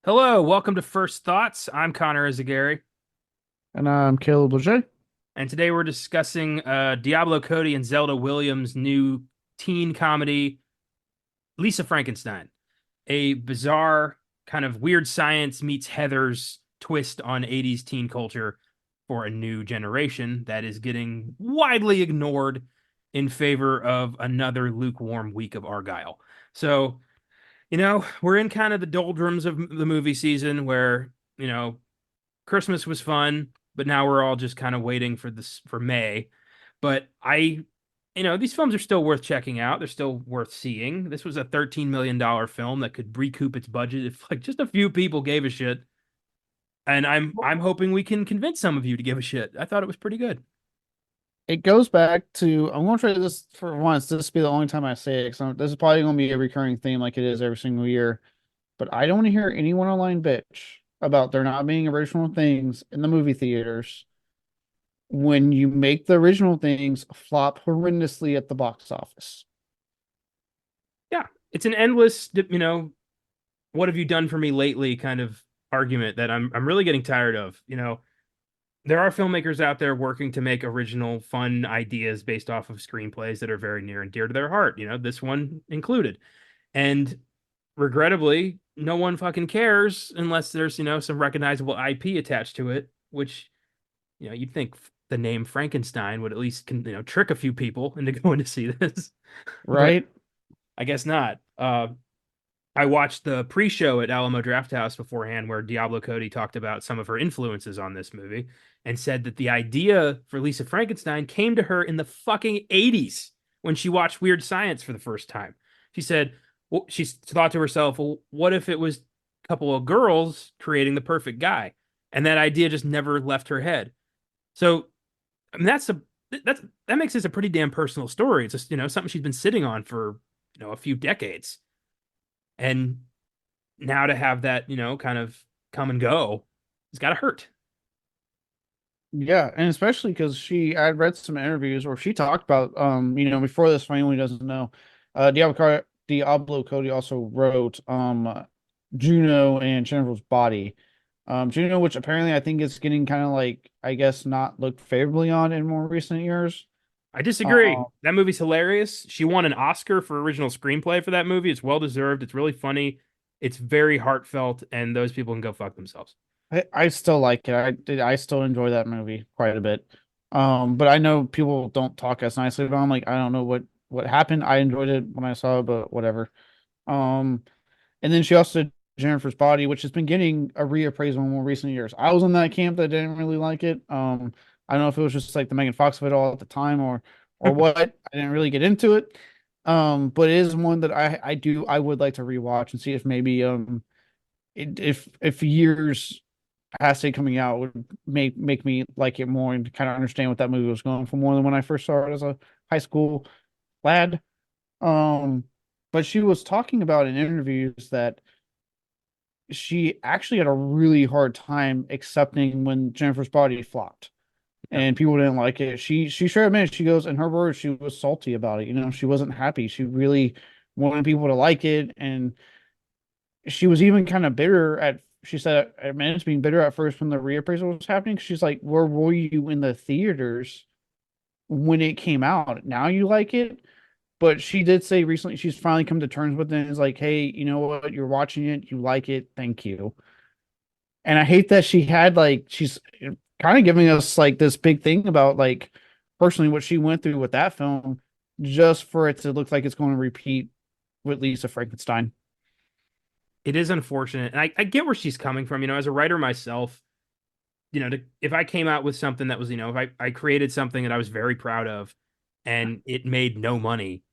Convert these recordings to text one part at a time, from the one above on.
Hello, welcome to First Thoughts. I'm Connor Eyzaguirre, And I'm Caleb Leger. and today we're discussing Diablo Cody and Zelda Williams' new teen comedy, Lisa Frankenstein, a bizarre kind of weird science meets Heather's twist on 80s teen culture for a new generation that is getting widely ignored in favor of another lukewarm week of Argyle. So, we're in kind of the doldrums of the movie season where, Christmas was fun, but now we're all just kind of waiting for this for May. But these films are still worth checking out. They're still worth seeing. This was a $13 million film that could recoup its budget if like just a few people gave a shit. And I'm hoping we can convince some of you to give a shit. I thought it was pretty good. It goes back to, I'm going to try this for once. This will be the only time I say it. This is probably going to be a recurring theme like it is every single year. But I don't want to hear anyone online bitch about there not being original things in the movie theaters when you make the original things flop horrendously at the box office. Yeah, it's an endless, what have you done for me lately kind of argument that I'm really getting tired of. There are filmmakers out there working to make original, fun ideas based off of screenplays that are very near and dear to their heart, this one included. And regrettably, no one fucking cares unless there's, some recognizable IP attached to it, which, you'd think the name Frankenstein would at least, trick a few people into going to see this. But Right? I guess not. I watched the pre-show at Alamo Drafthouse beforehand where Diablo Cody talked about some of her influences on this movie and said that the idea for Lisa Frankenstein came to her in the fucking 80s when she watched Weird Science for the first time. She said, well, she thought to herself, well, what if it was a couple of girls creating the perfect guy? And that idea just never left her head. So, I mean, that makes this a pretty damn personal story. It's just, something she's been sitting on for, a few decades. And now to have that, kind of come and go, it's got to hurt. Yeah, and especially because I read some interviews where she talked about, before this, for anyone who doesn't know, Diablo Cody also wrote, Juno and Jennifer's Body. Juno, which apparently I think is getting kind of like, I guess, not looked favorably on in more recent years. I Uh, disagree. That movie's hilarious. She won an Oscar for original screenplay for that movie. It's well deserved. It's really funny. It's very heartfelt, and those people can go fuck themselves. I still like it. I still enjoy that movie quite a bit. But I know people don't talk as nicely about it. I'm like, I don't know what happened. I enjoyed it when I saw it, but whatever. Um, And then she also did Jennifer's Body, which has been getting a reappraisal in more recent years. I was in that camp that didn't really like it. I don't know if it was just like the Megan Fox of it all at the time or what. I didn't really get into it. But it is one that I would like to rewatch and see if maybe if years past it coming out would make me like it more and kind of understand what that movie was going for more than when I first saw it as a high school lad. Um, but she was talking about in interviews that she actually had a really hard time accepting when Jennifer's Body flopped Yeah. and people didn't like it. She sure admitted, she goes, in her words, she was salty about it. She wasn't happy. She really wanted people to like it, and she was even kind of bitter she said admits being bitter at first when the reappraisal was happening. She's like, where were you in the theaters when it came out? Now you like it? But she did say recently she's finally come to terms with it and is like, hey, you know what? You're watching it, you like it, thank you. And I hate that she's kind of giving us like this big thing about like personally what she went through with that film just for it to look like it's going to repeat with Lisa Frankenstein. It is unfortunate. And I get where she's coming from. As a writer myself, if I came out with something that was, if I created something that I was very proud of and it made no money,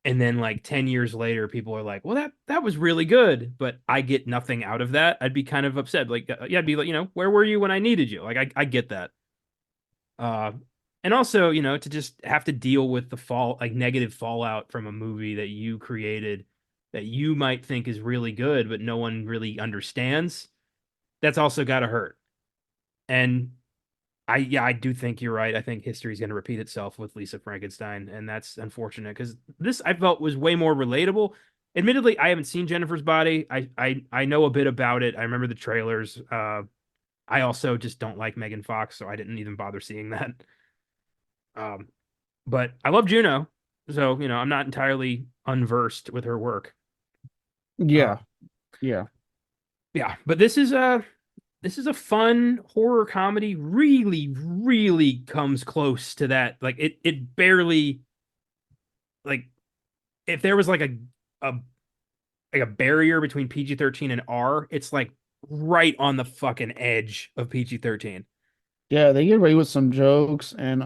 and then like 10 years later people are like, well, that was really good, but I get nothing out of that, I'd be kind of upset. Like, yeah, I'd be like, where were you when I needed you? Like, I get that. Uh, and also, to just have to deal with the like negative fallout from a movie that you created that you might think is really good, but no one really understands. That's also got to hurt. And yeah, I do think you're right. I think history is going to repeat itself with Lisa Frankenstein, and that's unfortunate because this I felt was way more relatable. Admittedly, I haven't seen Jennifer's Body. I know a bit about it. I remember the trailers. I also just don't like Megan Fox, so I didn't even bother seeing that. Um, but I love Juno, so I'm not entirely unversed with her work. Uh, Yeah, yeah, yeah, but this is a fun horror comedy. Really, really comes close to that. Like it barely like if there was like a like a barrier between PG-13 and R, it's like right on the fucking edge of PG-13. yeah. They get away with some jokes and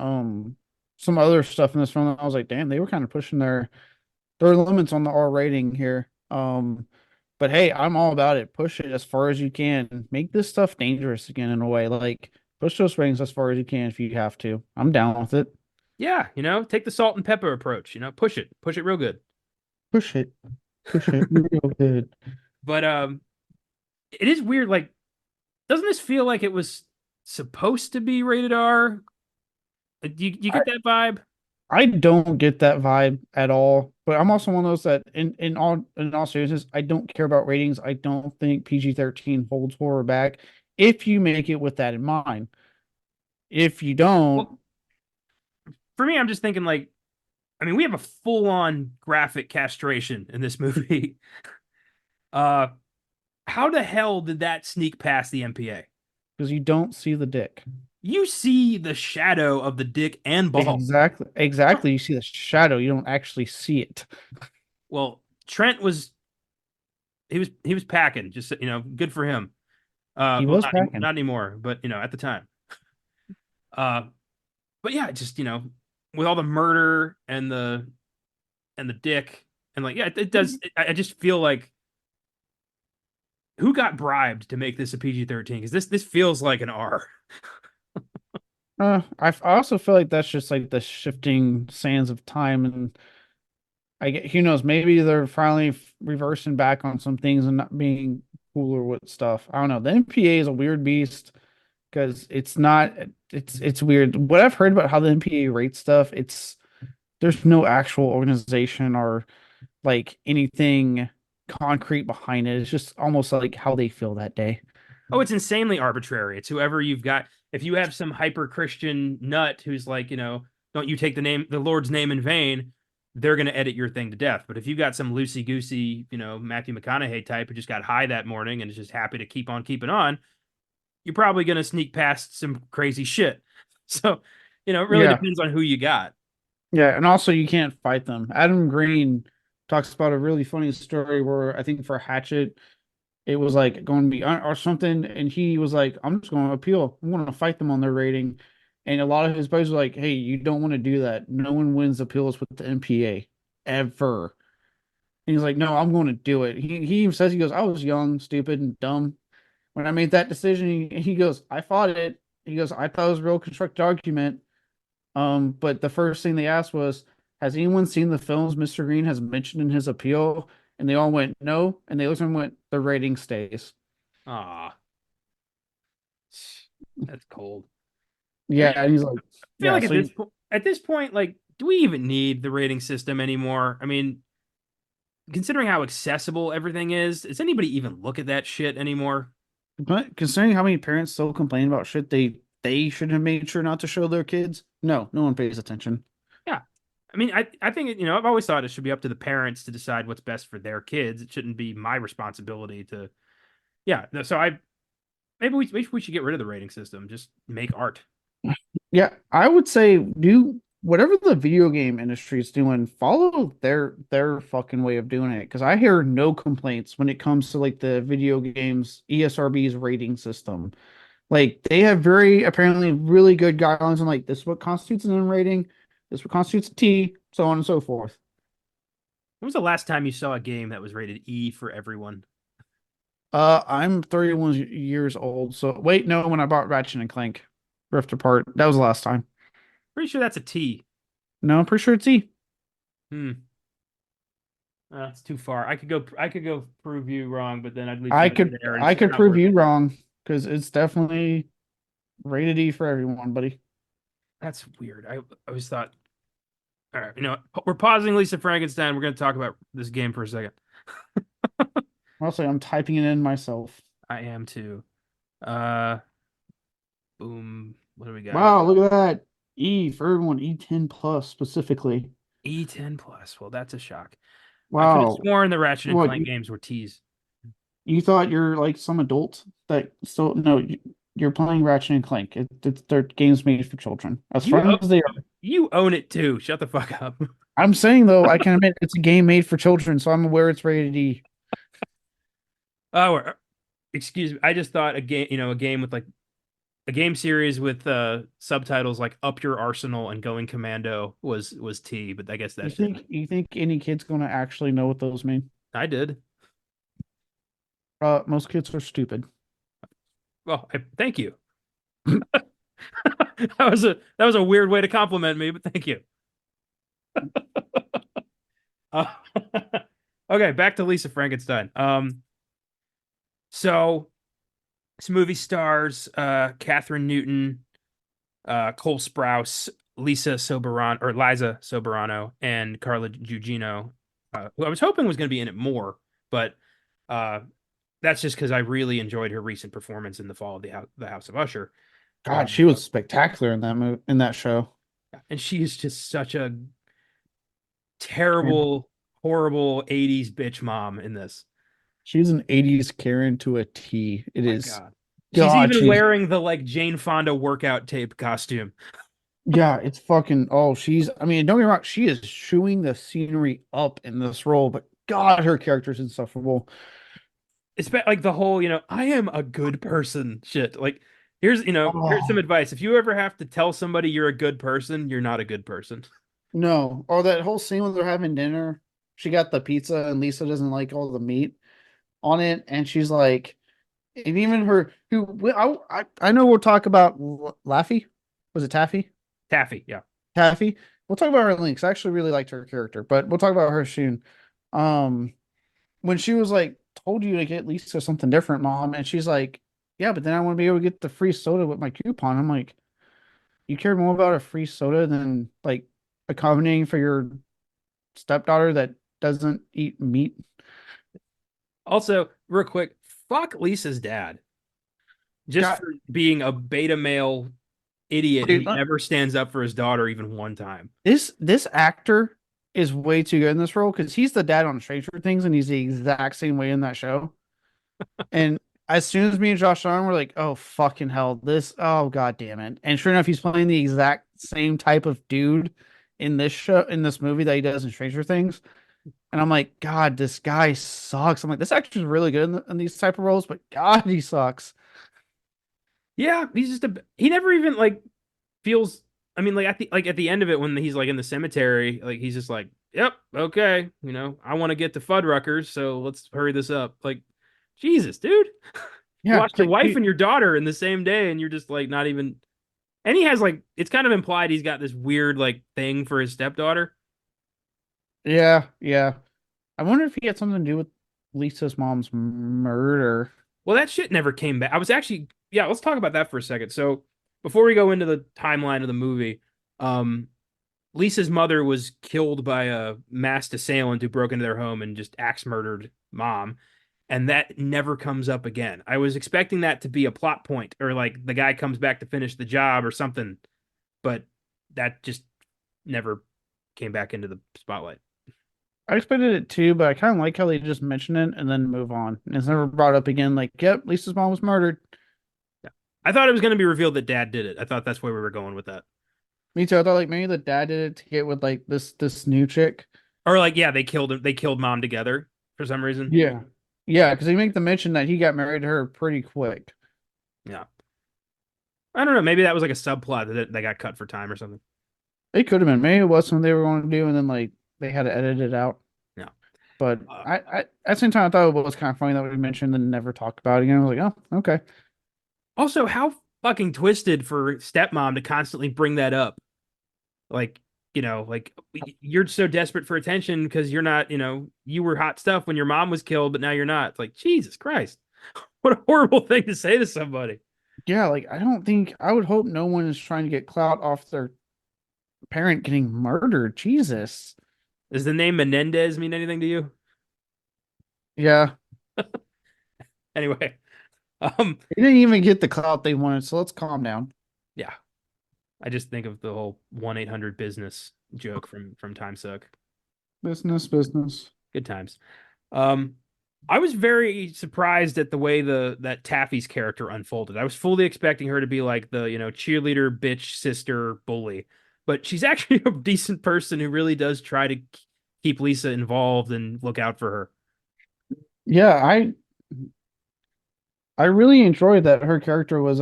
some other stuff in this film. I was like, damn, they were kind of pushing their limits on the R rating here. But hey, I'm all about it. Push it as far as you can. Make this stuff dangerous again in a way. Like push those ratings as far as you can if you have to. I'm down with it. Yeah, take the salt and pepper approach. Push it real good. Push it. Push it real good. But it is weird. Like, doesn't this feel like it was supposed to be rated R? Do you I, get that vibe? I don't get that vibe at all. But I'm also one of those that in all seriousness, I don't care about ratings. I don't think PG-13 holds horror back if you make it with that in mind. If you don't, Well, for me, I'm just thinking like, I mean, we have a full-on graphic castration in this movie. Uh, how the hell did that sneak past the MPA? because you don't see the dick. You see the shadow of the dick and ball. Exactly. Exactly. You see the shadow. You don't actually see it. Well, Trent was he was packing. Just good for him. He Well, was not packing. anymore, but at the time. Uh, but yeah, just with all the murder and the dick and like yeah, it does. I just feel like who got bribed to make this a PG-13 because this feels like an R. I also feel like that's just like the shifting sands of time, and I get who knows, maybe they're finally reversing back on some things and not being cooler with stuff. I don't know. The MPA is a weird beast because it's not. It's weird. What I've heard about how the MPA rates stuff, it's there's no actual organization or like anything concrete behind it. It's just almost like how they feel that day. Oh, it's insanely arbitrary. It's whoever you've got. If you have some hyper Christian nut who's like, don't you take the Lord's name in vain, they're going to edit your thing to death. But if you got some loosey goosey, Matthew McConaughey type who just got high that morning and is just happy to keep on keeping on, you're probably going to sneak past some crazy shit. So, it really Yeah. depends on who you got. Yeah, and also you can't fight them. Adam Green talks about a really funny story where I think for Hatchet, it was like going to be or something, and he was like, "I'm just going to appeal. I'm going to fight them on their rating." And a lot of his buddies were like, "Hey, you don't want to do that. No one wins appeals with the MPA ever." And he's like, "No, I'm going to do it." He even says he goes, "I was young, stupid, and dumb when I made that decision." He goes, "I fought it." He goes, "I thought it was a real constructed argument." But the first thing they asked was, "Has anyone seen the films Mr. Green has mentioned in his appeal?" And they all went, "No." And they looked at him and went, "The rating stays." Ah, that's cold. And Yeah, and he's like, I feel "Yeah." like So you, at this point, like, do we even need the rating system anymore? I mean, considering how accessible everything is, does anybody even look at that shit anymore? but considering how many parents still complain about shit they should have made sure not to show their kids, no one pays attention. Yeah. I mean, I think, I've always thought it should be up to the parents to decide what's best for their kids. It shouldn't be my responsibility to, yeah. So maybe we should get rid of the rating system. Just make art. Yeah, I would say do whatever the video game industry is doing, follow their fucking way of doing it. Because I hear no complaints when it comes to like the video games ESRB's rating system. Like they have very apparently really good guidelines on like this is what constitutes an N rating, this is what constitutes a T, so on and so forth. When was the last time you saw a game that was rated E for everyone? I'm 31 years old, so wait, no, when I bought Ratchet and Clank. ripped apart. That was the last time. Pretty sure that's a T. No, I'm pretty sure it's E. Hmm. That's too far. I could go prove you wrong, but then I'd leave I somebody could there, and I it's could not prove worth you it. wrong because it's definitely rated E for everyone, buddy. That's weird. I always thought, all right, we're pausing Lisa Frankenstein. We're going to talk about this game for a second. Honestly, I'm typing it in myself. I am too. Uh, boom. What do we got? Wow, look at that. E for everyone, E10 plus specifically. E10 plus. Well, that's a shock. I could have Wow. sworn the Ratchet and What Clank games were T's. you thought you're like some adult that still no, you're playing Ratchet and Clank. They're games made for children. As You fun o- as they are. you own it too. Shut the fuck up. I'm saying though, I can admit it's a game made for children, so I'm aware it's rated E. Oh, excuse me. I just thought a game with like a game series with subtitles like Up Your Arsenal and Going Commando was T, but I guess that's just You think any kid's gonna actually know what those mean? I did. Most kids are stupid. Well, thank you. That was a weird way to compliment me, but thank you. Uh, okay, back to Lisa Frankenstein. So this movie stars Catherine Newton, Cole Sprouse, Liza Soberano, and Carla Gugino, who I was hoping was going to be in it more, but uh, that's just because I really enjoyed her recent performance in The Fall of the House of Usher. God, Um, she was spectacular in that movie, in that show. and she is just such a And terrible, horrible 80s bitch mom in this. she's an 80s Karen to a T. It My is God. She's God, even she's wearing the like Jane Fonda workout tape costume. yeah, it's fucking she's I mean, don't get me wrong, she is chewing the scenery up in this role, but God, her character's insufferable. It's like the whole, I am a good person shit. Like, here's some Oh advice. If you ever have to tell somebody you're a good person, you're not a good person. no. Or that whole scene when they're having dinner, she got the pizza and Lisa doesn't like all the meat on it, and she's like, and even her I know we'll talk about Laffy. Was it Taffy? Taffy, yeah. Taffy. We'll talk about her links. I actually really liked her character, but we'll talk about her soon. Um, when she was like, "Told you to get Lisa something different, mom," and she's like, "Yeah, but then I want to be able to get the free soda with my coupon." I'm like, "You care more about a free soda than like accommodating for your stepdaughter that doesn't eat meat?" Also, real quick, fuck Lisa's dad. Just God, for being a beta male idiot who dude, never stands up for his daughter even one time. this actor is way too good in this role because he's the dad on Stranger Things, and he's the exact same way in that show. And as soon as me and Josh Allen were like, "Oh fucking hell, this! Oh god damn it!" And sure enough, he's playing the exact same type of dude in this show, in this movie that he does in Stranger Things. And I'm like, God, this guy sucks. I'm like, this actor's really good in these type of roles, but God, he sucks. Yeah, he's just he never even like feels. I mean, like at the end of it when he's like in the cemetery, like he's just like, "Yep, okay, I want to get to Fuddruckers, so let's hurry this up." Like, Jesus, dude, you Yeah, lost it's your like, wife dude, and your daughter in the same day, and you're just like not even. And he has like it's kind of implied he's got this weird like thing for his stepdaughter. yeah, yeah. I wonder if he had something to do with Lisa's mom's murder. Well, that shit never came back. I was actually, yeah, let's talk about that for a second. So, before we go into the timeline of the movie, um, Lisa's mother was killed by a masked assailant who broke into their home and just axe murdered mom. And that never comes up again. I was expecting that to be a plot point or like the guy comes back to finish the job or something, but that just never came back into the spotlight. I expected it too, but I kind of like how they just mention it and then move on. And it's never brought up again. Like, yep, Lisa's mom was murdered. Yeah. I thought it was going to be revealed that dad did it. I thought that's where we were going with that. Me too. I thought like maybe the dad did it to get with like this new chick. Or like, yeah, they killed him. They killed mom together for some reason. Yeah. Yeah, because they make the mention that he got married to her pretty quick. Yeah. I don't know. Maybe that was like a subplot that got cut for time or something. It could have been. Maybe it was something they were going to do, and then like they had to edit it out. Yeah. But Uh, I at the same time I thought it was kind of funny that we mentioned and never talked about it again. I was like, oh, okay. Also, how fucking twisted for stepmom to constantly bring that up. Like, like you're so desperate for attention because you're not, you were hot stuff when your mom was killed, but now you're not. It's like, Jesus Christ. What a horrible thing to say to somebody. Yeah, like I don't think I would hope no one is trying to get clout off their parent getting murdered. Jesus. Does the name Menendez mean anything to you? Yeah, Anyway, um, they didn't even get the clout they wanted, so let's calm down. yeah, I just think of the whole 1-800 business joke from Time Suck. Business, business. Good times. Um, I was very surprised at the way that Taffy's character unfolded. I was fully expecting her to be like the, cheerleader, bitch, sister, bully, but she's actually a decent person who really does try to keep Lisa involved and look out for her. Yeah, I really enjoyed that her character was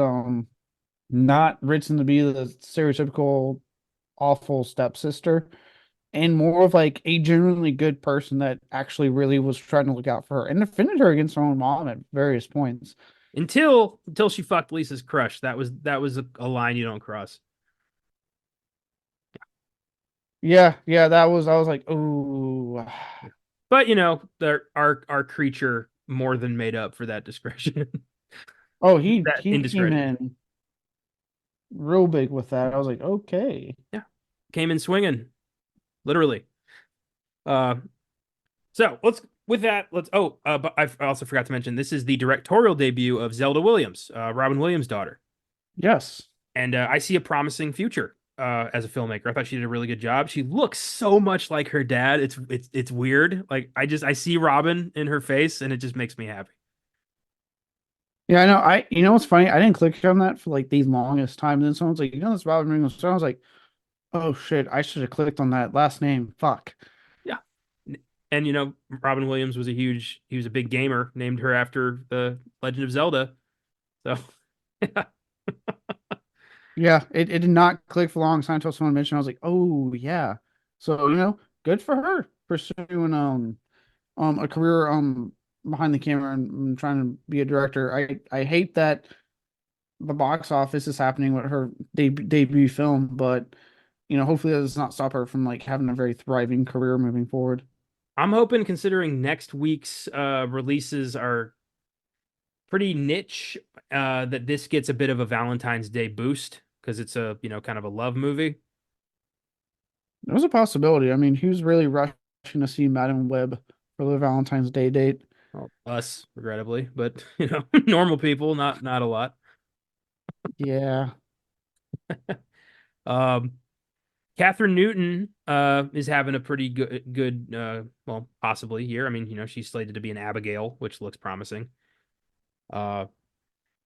not written to be the stereotypical awful stepsister and more of like a genuinely good person that actually really was trying to look out for her and defended her against her own mom at various points. Until she fucked Lisa's crush. That was a line you don't cross. Yeah, yeah, that was I was like, oh But our creature more than made up for that discretion. oh he That he came indiscretion. in real big with that. I was like, okay. Yeah. Came in swinging, literally. Uh so let's with that, but I also forgot to mention this is the directorial debut of Zelda Williams, Robin Williams' daughter. Yes. And I see a promising future as a filmmaker. I thought she did a really good job. She looks so much like her dad. It's weird. Like I see Robin in her face, and it just makes me happy. Yeah, I know. You know what's funny? I didn't click on that for like the longest time. Then someone's like, this Robin Williams. So I was like, oh shit, I should have clicked on that last name. Fuck. Yeah, and Robin Williams was he was a big gamer. Named her after the Legend of Zelda. So yeah, Yeah, it did not click for long. So until someone mentioned, I was like, oh yeah. So good for her pursuing a career behind the camera and trying to be a director. I hate that the box office is happening with her debut film, but hopefully that does not stop her from like having a very thriving career moving forward. I'm hoping considering next week's releases are pretty niche, that this gets a bit of a Valentine's Day boost because it's a kind of a love movie. There's a possibility. I mean, who's really rushing to see Madam Web for the Valentine's Day date? Well, us, regrettably, but normal people, not a lot. Yeah. Um, Catherine Newton is having a pretty good well, possibly year. I mean, she's slated to be an Abigail, which looks promising. Uh,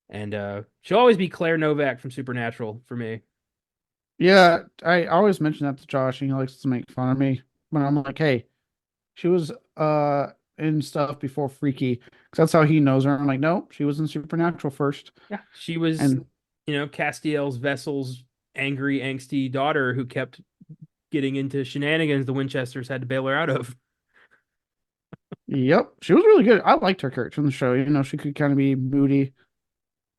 and she'll always be Claire Novak from Supernatural for me. Yeah, I always mention that to Josh, and he likes to make fun of me. But I'm like, hey, she was in stuff before Freaky, because that's how he knows her. I'm like, no, she was in Supernatural first. Yeah, she was, And Castiel's vessel's angry, angsty daughter who kept getting into shenanigans the Winchesters had to bail her out of. yep, she was really good. I liked her character in the show. She could kind of be moody.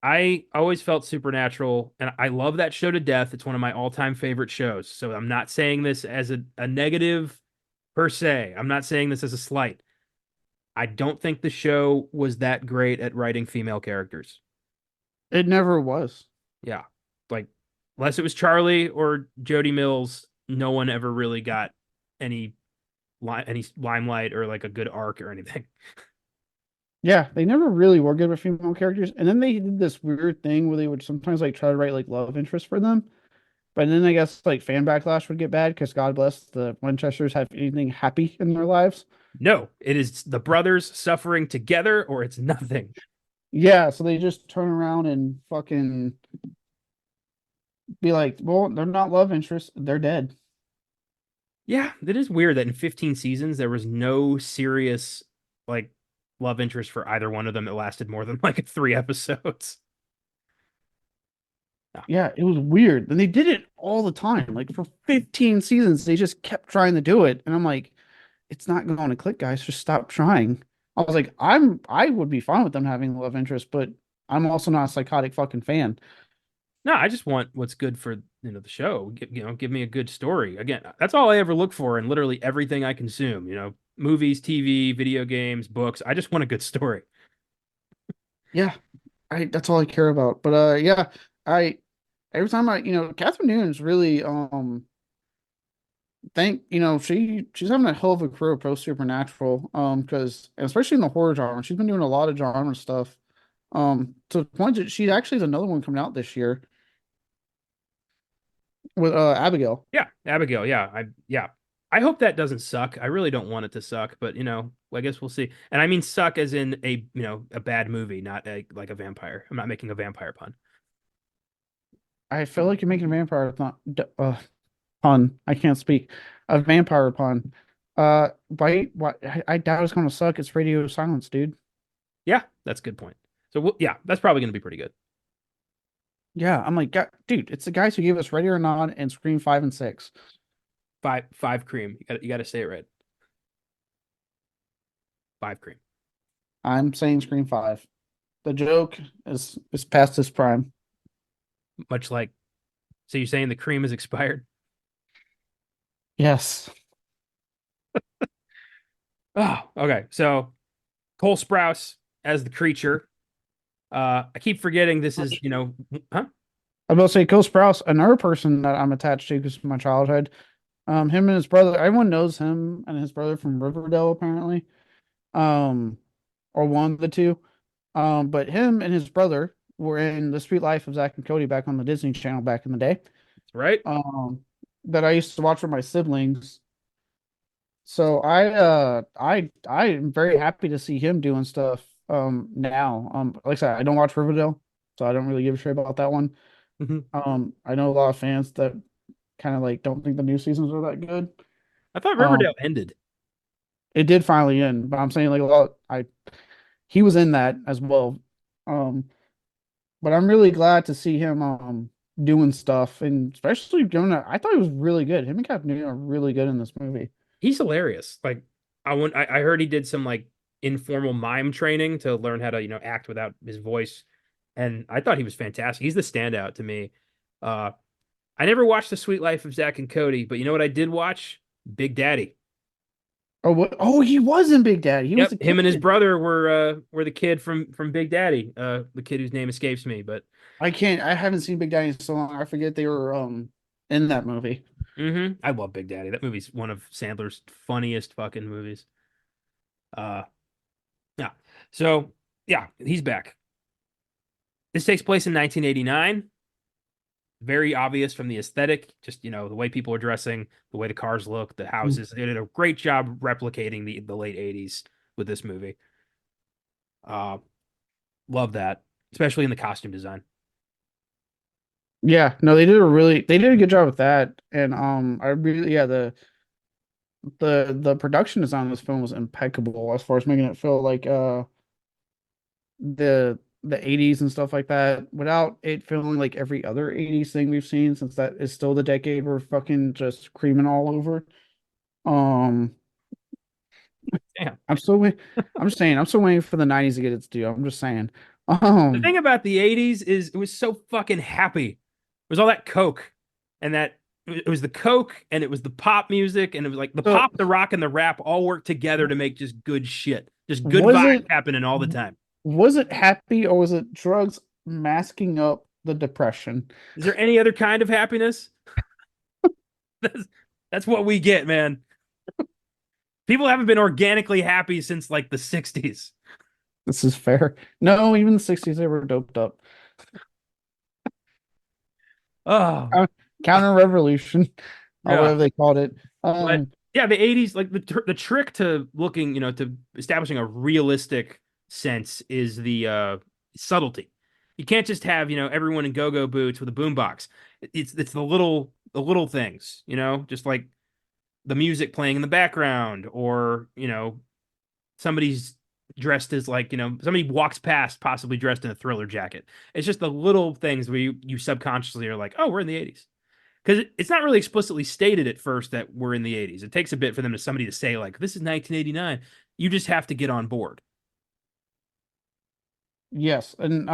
I always felt Supernatural, and I love that show to death. It's one of my all-time favorite shows. So I'm not saying this as a negative per se. I'm not saying this as a slight. I don't think the show was that great at writing female characters. It never was. Yeah. Like, unless it was Charlie or Jody Mills, no one ever really got any any limelight or like a good arc or anything. Yeah, they never really were good with female characters. And then they did this weird thing where they would sometimes like try to write like love interest for them. But then I guess like fan backlash would get bad because God bless the Winchesters have anything happy in their lives. No, it is the brothers suffering together or it's nothing. Yeah, so they just turn around and fucking be like, well, they're not love interests, they're dead. Yeah, it is weird that in 15 seasons there was no serious like love interest for either one of them that lasted more than like 3 episodes. Ah, Yeah, it was weird. And they did it all the time. Like for 15 seasons, they just kept trying to do it. And I'm like, it's not going to click, guys. Just stop trying. I was like, I would be fine with them having love interest, but I'm also not a psychotic fucking fan. No, I just want what's good for the show. Give me a good story. Again, that's all I ever look for in literally everything I consume. Movies, TV, video games, books. I just want a good story. Yeah, I that's all I care about. But yeah, I every time Catherine Newton's really think she's having a hell of a career post Supernatural, because especially in the horror genre, she's been doing a lot of genre stuff, to the point that she actually has another one coming out this year with Abigail. Yeah, Abigail. Yeah. I hope that doesn't suck. I really don't want it to suck, but I guess we'll see. And I mean suck as in a bad movie, not like a vampire. I'm not making a vampire pun. I feel like you're making a vampire pun. I can't speak. A vampire pun. I doubt it's gonna suck. It's radio silence, dude. Yeah, that's a good point. So yeah, that's probably going to be pretty good. Yeah, I'm like, God, dude, it's the guys who gave us Ready or Not and Scream 5 and 6. Five cream. You got to say it right. Five cream. I'm saying Scream 5. The joke is past its prime. Much like, so you're saying the cream is expired? Yes. Oh, okay. So Cole Sprouse as the creature. I keep forgetting this is, huh? I will say Cole Sprouse, another person that I'm attached to because of my childhood. Him and his brother, everyone knows him and his brother from Riverdale, apparently. Um, or one of the two. But him and his brother were in The Sweet Life of Zach and Cody back on the Disney Channel back in the day. Right? Um, that I used to watch with my siblings. So I am very happy to see him doing stuff now. Like I said, I don't watch Riverdale, so I don't really give a shit about that one. Hmm. I know a lot of fans that kind of like don't think the new seasons are that good. I thought Um, Riverdale ended. it did finally end, but I'm saying like a lot I he was in that as well. Um, but I'm really glad to see him doing stuff and especially doing that. I thought he was really good. Him and Cap Newton are really good in this movie. He's hilarious. Like I heard he did some like informal mime training to learn how to, act without his voice. And I thought he was fantastic. He's the standout to me. Uh I never watched The Sweet Life of Zach and Cody, but you know what I did watch? Big Daddy. Oh, what? Oh, he was in Big Daddy. He was Yep, a him and his kid. brother were the kid from Big Daddy. The kid whose name escapes me, but I can't. I haven't seen Big Daddy in so long. I forget they were in that movie. I love Big Daddy. That movie's one of Sandler's funniest fucking movies. Uh yeah. So yeah, he's back. This takes place in 1989. Very obvious from the aesthetic, just the way people are dressing, the way the cars look, the houses. They did a great job replicating the late 80s with this movie. Uh love that, especially in the costume design. Yeah, no, they did a good job with that. And I really yeah, the production design of this film was impeccable as far as making it feel like the 80s and stuff like that without it feeling like every other 80s thing we've seen since that is still the decade we're fucking just creaming all over. Um Damn. I'm still wait I'm just saying I'm still waiting for the 90s to get its due. I'm just saying. The thing about the 80s is it was so fucking happy. It was all that coke and that it was the coke and it was the pop music and it was like the So pop, the rock, and the rap all worked together to make just good shit. Just good was vibes it happening all the time. was it happy or was it drugs masking up the depression? Is there any other kind of happiness? That's, that's what we get, man. People haven't been organically happy since like the 60s. This is fair. No, even the 60s they were doped up. Oh, Uh, Counter revolution or yeah. whatever they called it. But Um, yeah, the 80s, like the trick to looking, to establishing a realistic sense is the subtlety. You can't just have, everyone in go-go boots with a boombox. It's the little things, just like the music playing in the background or, somebody's dressed as like, somebody walks past possibly dressed in a Thriller jacket. It's just the little things where you subconsciously are like, "Oh, we're in the 80s." Because it's not really explicitly stated at first that we're in the 80s. It takes a bit for them to somebody to say like, "This is 1989." You just have to get on board. yes, and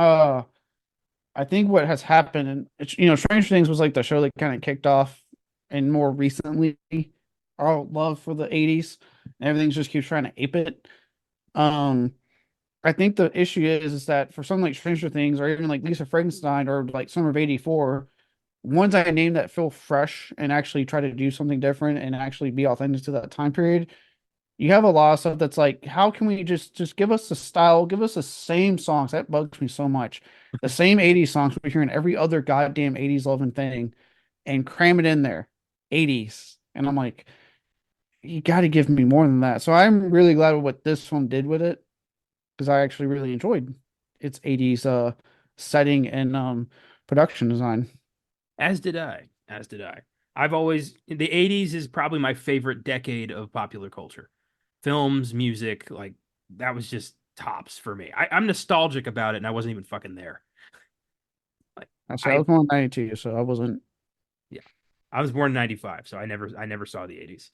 I think what has happened, and Stranger Things was like the show that kind of kicked off, and more recently, our love for the '80s, and everything just keeps trying to ape it. Um, I think the issue is that for something like Stranger Things, or even like Lisa Frankenstein, or like Summer of '84, ones I name that feel fresh and actually try to do something different and actually be authentic to that time period. You have a lot of stuff that's like, how can we just give us the style, give us the same songs? That bugs me so much. The same '80s songs we hear in every other goddamn '80s loving thing, and cram it in there. '80s. And I'm like, you got to give me more than that. So I'm really glad with what this film did with it, because I actually really enjoyed its '80s setting and production design. As did I. As did I. I've always the 80s is probably my favorite decade of popular culture. Films, music, like that was just tops for me. I'm nostalgic about it and I wasn't even fucking there. Like Actually, I I was born in '92, so I wasn't. yeah. I was born in 95, so I never saw the 80s.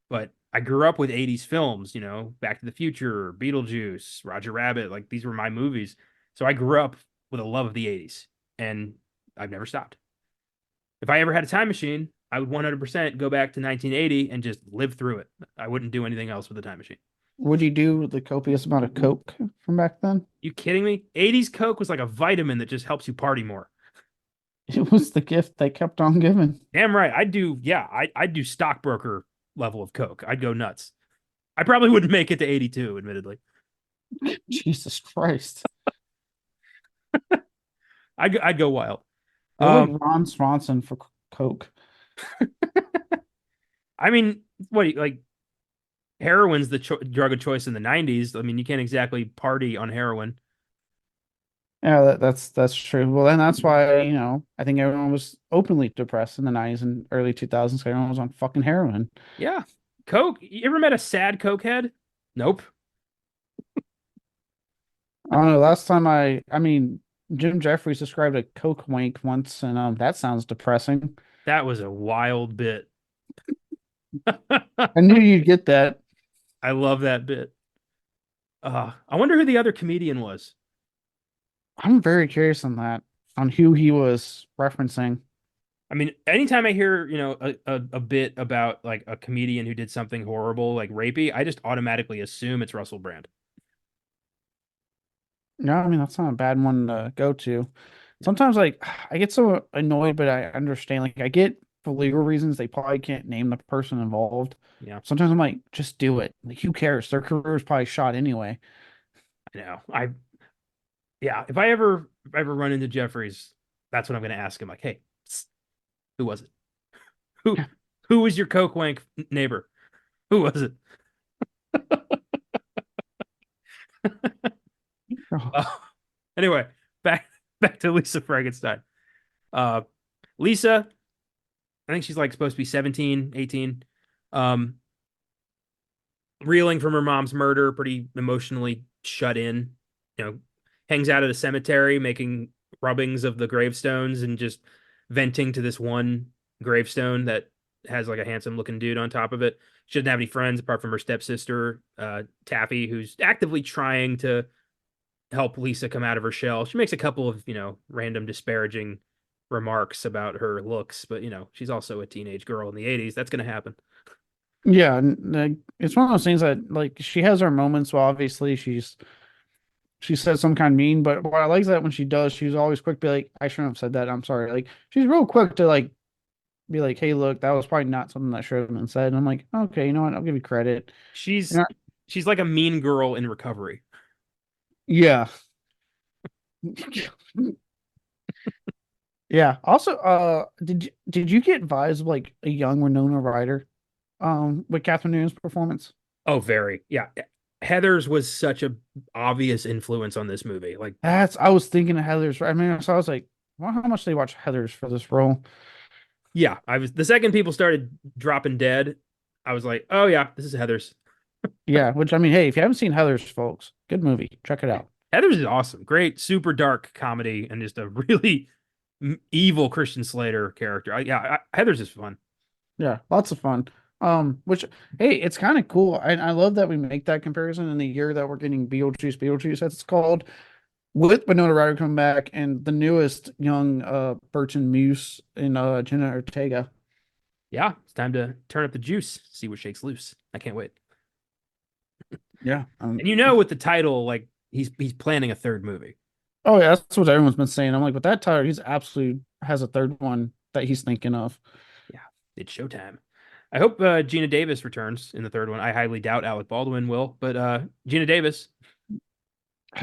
But I grew up with 80s films, Back to the Future, Beetlejuice, Roger Rabbit, like these were my movies. So I grew up with a love of the 80s and I've never stopped. If I ever had a time machine, I would 100% go back to 1980 and just live through it. I wouldn't do anything else with the time machine. Would you do the copious amount of coke from back then? You kidding me? 80s Coke was like a vitamin that just helps you party more. It was the gift they kept on giving. Damn right. I'd do stockbroker level of Coke. I'd go nuts. I probably wouldn't make it to 82, admittedly. Jesus Christ. I'd go wild. You're like Um, Ron Swanson for coke. I mean, what like heroin's the drug of choice in the 90s. I mean, you can't exactly party on heroin. Yeah, that's true. Well, then that's why, I think everyone was openly depressed in the '90s and early 2000s. Everyone was on fucking heroin. Yeah. Coke. You ever met a sad Coke head? Nope. I don't know. Last time I mean, Jim Jeffries described a coke wank once, and that sounds depressing. That was a wild bit. I knew you'd get that. I love that bit. I wonder who the other comedian was. I'm very curious on who he was referencing. I mean, anytime I hear, a bit about like a comedian who did something horrible, like rapey, I just automatically assume it's Russell Brand. No, I mean that's not a bad one to go to. Sometimes like I get so annoyed, but I understand. Like I get for legal reasons they probably can't name the person involved. Yeah, Sometimes I'm like, just do it. Like who cares? Their career is probably shot anyway. I know. Yeah, if I ever run into Jeffries, that's what I'm going to ask him. Like, hey, who was it? Who who was your Coke wank neighbor? Who was it? Uh, anyway, back back to Lisa Frankenstein. Uh, Lisa, I think she's like supposed to be 17, 18. Um, reeling from her mom's murder, pretty emotionally shut in. You know, hangs out at a cemetery, making rubbings of the gravestones and just venting to this one gravestone that has like a handsome looking dude on top of it. She doesn't have any friends apart from her stepsister, Taffy, who's actively trying to help Lisa come out of her shell. She makes a couple of, random disparaging remarks about her looks, but she's also a teenage girl in the 80s. That's going to happen. Yeah, like, it's one of those things that like she has her moments. Well, obviously she says some kind of mean, but what I like is that when she does, she's always quick to be like, I shouldn't have said that. I'm sorry. Like she's real quick to like be like, hey, look, that was probably not something that should have been said. And I'm like, okay, you know what? I'll give you credit. She's You know, she's like a mean girl in recovery. yeah. Yeah. Also, did you get vibes of like a young Winona Ryder, with Catherine Newton's performance? Oh, very. Yeah. Heather's was such a obvious influence on this movie. Like, I was thinking of Heather's. I mean, so I was like, well, how much they watch Heather's for this role? yeah, I was the second people started dropping dead, I was like, oh yeah, this is Heather's. Yeah, which I mean, hey, if you haven't seen Heather's, folks, good movie. Check it out. Heather's is awesome. Great, super dark comedy and just a really evil Christian Slater character. Heather's is fun. Yeah, lots of fun. Which hey, it's kind of cool. I love that we make that comparison in the year that we're getting Beetlejuice, as it's called, with Winona Ryder coming back and the newest young Burton Muse and Jenna Ortega. Yeah, it's time to turn up the juice, see what shakes loose. I can't wait. Yeah. And with the title, like he's planning a third movie. Oh yeah, that's what everyone's been saying. I'm like, with that title, he's absolutely has a third one that he's thinking of. Yeah, it's showtime. I hope Gina Davis returns in the third one. I highly doubt Alec Baldwin will, but Gina Davis.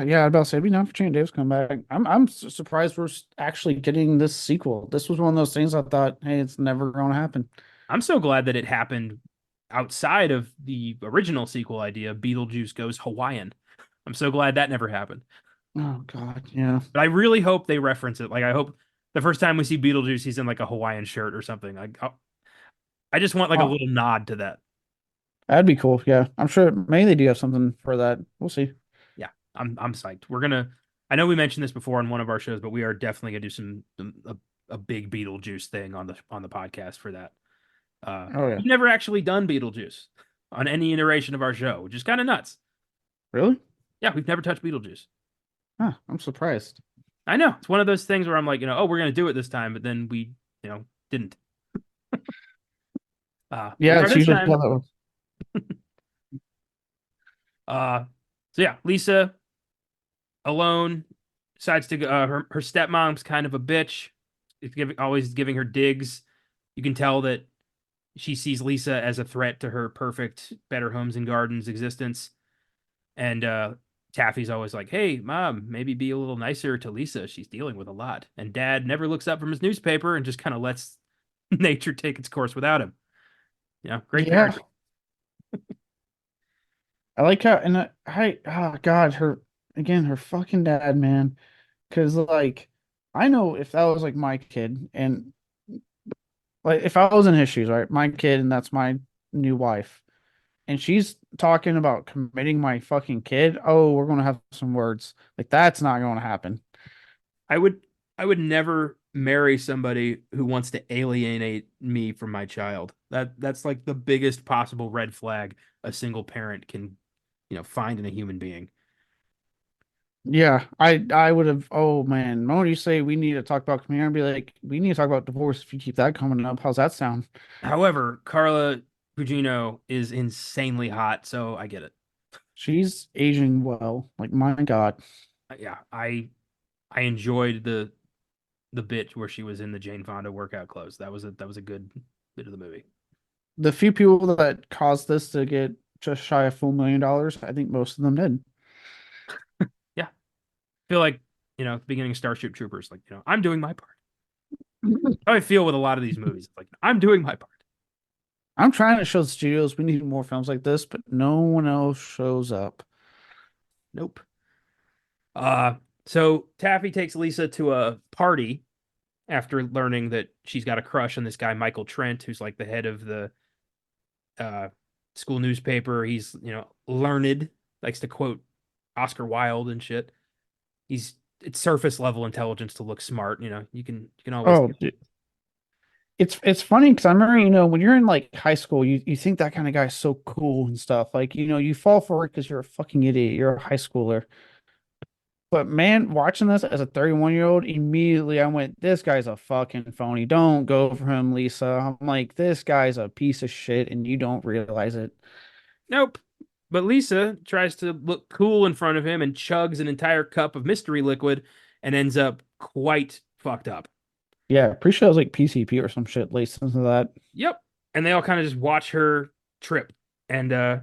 Yeah, I'd about to say it'd be nice for Shane Davis to come back. I'm surprised we're actually getting this sequel. This was one of those things I thought, hey, it's never going to happen. I'm so glad that it happened outside of the original sequel idea, Beetlejuice Goes Hawaiian. I'm so glad that never happened. Oh God, yeah, But I really hope they reference it. Like I hope the first time we see Beetlejuice, he's in like a Hawaiian shirt or something. Like I just want like a oh, little nod to that. that'd be cool. Yeah, I'm sure maybe they do have something for that. We'll see. Yeah, I'm psyched. We're gonna. I know we mentioned this before on one of our shows, but we are definitely gonna do a big Beetlejuice thing on the podcast for that. Oh yeah, We've never actually done Beetlejuice on any iteration of our show, which is kind of nuts. really? Yeah, we've never touched Beetlejuice. Huh, I'm surprised. I know it's one of those things where I'm like, oh, we're gonna do it this time, but then we, didn't. We Yeah, are it's this usually how time. that works. Uh, so yeah, Lisa alone decides to her stepmom's kind of a bitch. It's always giving her digs. You can tell that she sees Lisa as a threat to her perfect Better Homes and Gardens existence. And Taffy's always like, "Hey, mom, maybe be a little nicer to Lisa. She's dealing with a lot." And Dad never looks up from his newspaper and just kind of lets nature take its course without him. Great Yeah, parenting. I like how and oh God, her fucking dad, man. Because like I know if that was like my kid and like if I was in his shoes, right, my kid and that's my new wife, and she's talking about committing my fucking kid. Oh, we're gonna have some words. Like that's not gonna happen. I would I would never marry somebody who wants to alienate me from my child. That's like the biggest possible red flag a single parent can, find in a human being. Yeah, I would have. Oh man, the moment you say we need to talk about community, I'd be like, we need to talk about divorce. If you keep that coming up, how's that sound? However, Carla Gugino is insanely hot, so I get it. She's aging well. Like my God, Yeah, I enjoyed the bit where she was in the Jane Fonda workout clothes. That was a good bit of the movie. the few people that caused this to get just shy of $1 million, I think most of them did. Yeah, I feel like at the beginning of Starship Troopers, like I'm doing my part. How I feel with a lot of these movies, like I'm doing my part. I'm trying to show the studios we need more films like this, but no one else shows up. Nope. So Taffy takes Lisa to a party after learning that she's got a crush on this guy Michael Trent, who's like the head of the uh school newspaper. He's learned, likes to quote Oscar Wilde and shit. It's surface level intelligence to look smart. You can always. Oh, it's funny because I remember, when you're in like high school, you think that kind of guy's so cool and stuff. Like, you fall for it because you're a fucking idiot. You're a high schooler. But man, watching this as a 31-year-old, immediately I went, this guy's a fucking phony. Don't go for him, Lisa. I'm like, this guy's a piece of shit, and you don't realize it. Nope. But Lisa tries to look cool in front of him and chugs an entire cup of mystery liquid and ends up quite fucked up. Yeah, pretty sure it was like PCP or some shit laced into that. Yep. And they all kind of just watch her trip. And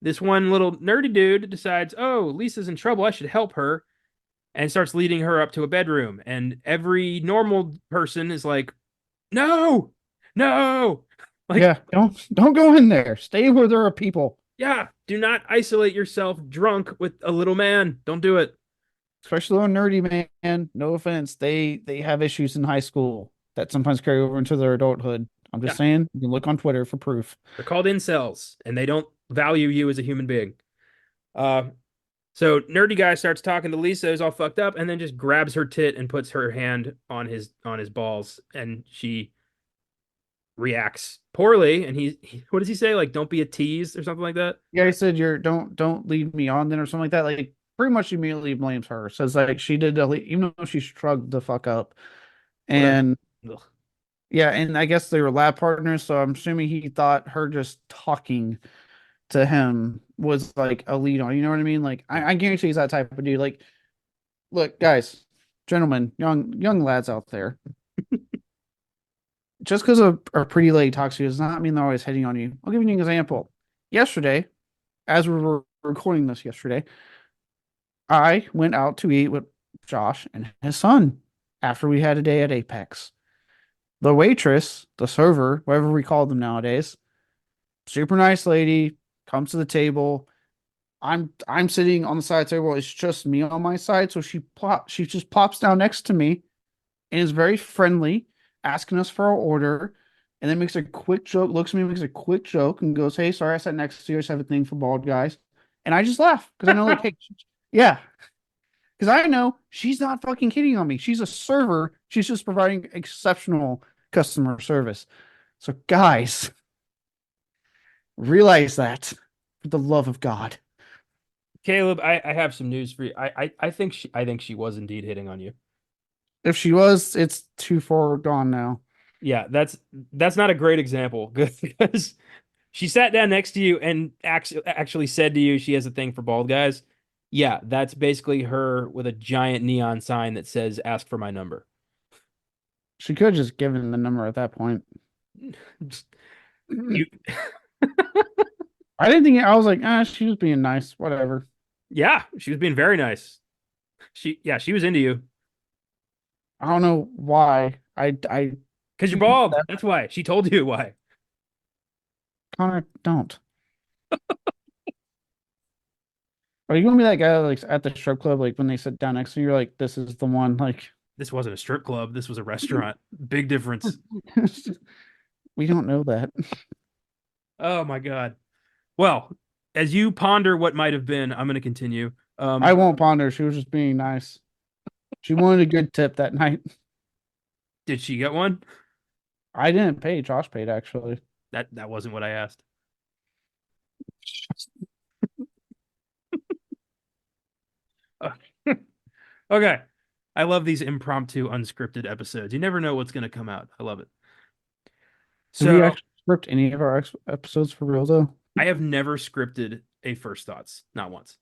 this one little nerdy dude decides, oh, Lisa's in trouble. I should help her. And starts leading her up to a bedroom. And every normal person is like, no, no. Like, Yeah, don't go in there. Stay where there are people. yeah, do not isolate yourself drunk with a little man. Don't do it. Especially on nerdy man. No offense, they have issues in high school that sometimes carry over into their adulthood. I'm just Yeah, saying, you can look on Twitter for proof. they're called incels and they don't value you as a human being. Uh, so nerdy guy starts talking to Lisa, who's all fucked up, and then just grabs her tit and puts her hand on his balls, and she reacts poorly. And what does he say? Like, don't be a tease or something like that. Yeah, I said you're don't lead me on then or something like that. Like pretty much immediately blames her. Says like she did, even though she shrugged the fuck up. Whatever. And Ugh. yeah, and I guess they were lab partners, so I'm assuming he thought her just talking to him was like a lead on. You know what I mean? Like Yeah. I guarantee he's that type of dude. Like, look, guys, gentlemen, young lads out there, just because a pretty lady talks to you does not mean they're always hitting on you. I'll give you an example. Yesterday, as we were recording this yesterday, I went out to eat with Josh and his son after we had a day at Apex. The waitress, the server, whatever we call them nowadays, super nice lady, comes to the table. I'm sitting on the side table. It's just me on my side, so she just plops down next to me and is very friendly, asking us for our order, and then makes a quick joke, looks at me, makes a quick joke, and goes, "Hey, sorry, I sat next to you. I just have a thing for bald guys." And I just laugh because I know, like, hey, yeah, because I know she's not fucking kidding on me. She's a server. She's just providing exceptional customer service. So, guys, realize that for the love of God. Caleb, I have some news for you. I think she was indeed hitting on you. If she was, it's too far gone now. Yeah, that's not a great example because she sat down next to you and actually said to you she has a thing for bald guys. Yeah, that's basically her with a giant neon sign that says "Ask for my number." She could have just given the number at that point. You, I didn't think I was like, she was being nice, whatever. yeah, she was being very nice. She was into you I don't know why. I because you're bald. That's why she told you why. kind of don't. Are you gonna be that guy like at the strip club, like when they sit down next to you, you're like, this is the one, like This wasn't a strip club. This was a restaurant. Big difference. we don't know that. Oh my God. Well, as you ponder what might have been, I'm going to continue. I won't ponder. She was just being nice. She wanted a good tip that night. Did she get one? I didn't pay. Josh paid actually. That wasn't what I asked. Okay. I love these impromptu, unscripted episodes. You never know what's going to come out. I love it. Did we So actually script any of our episodes for real though? I have never scripted a first thoughts, not once.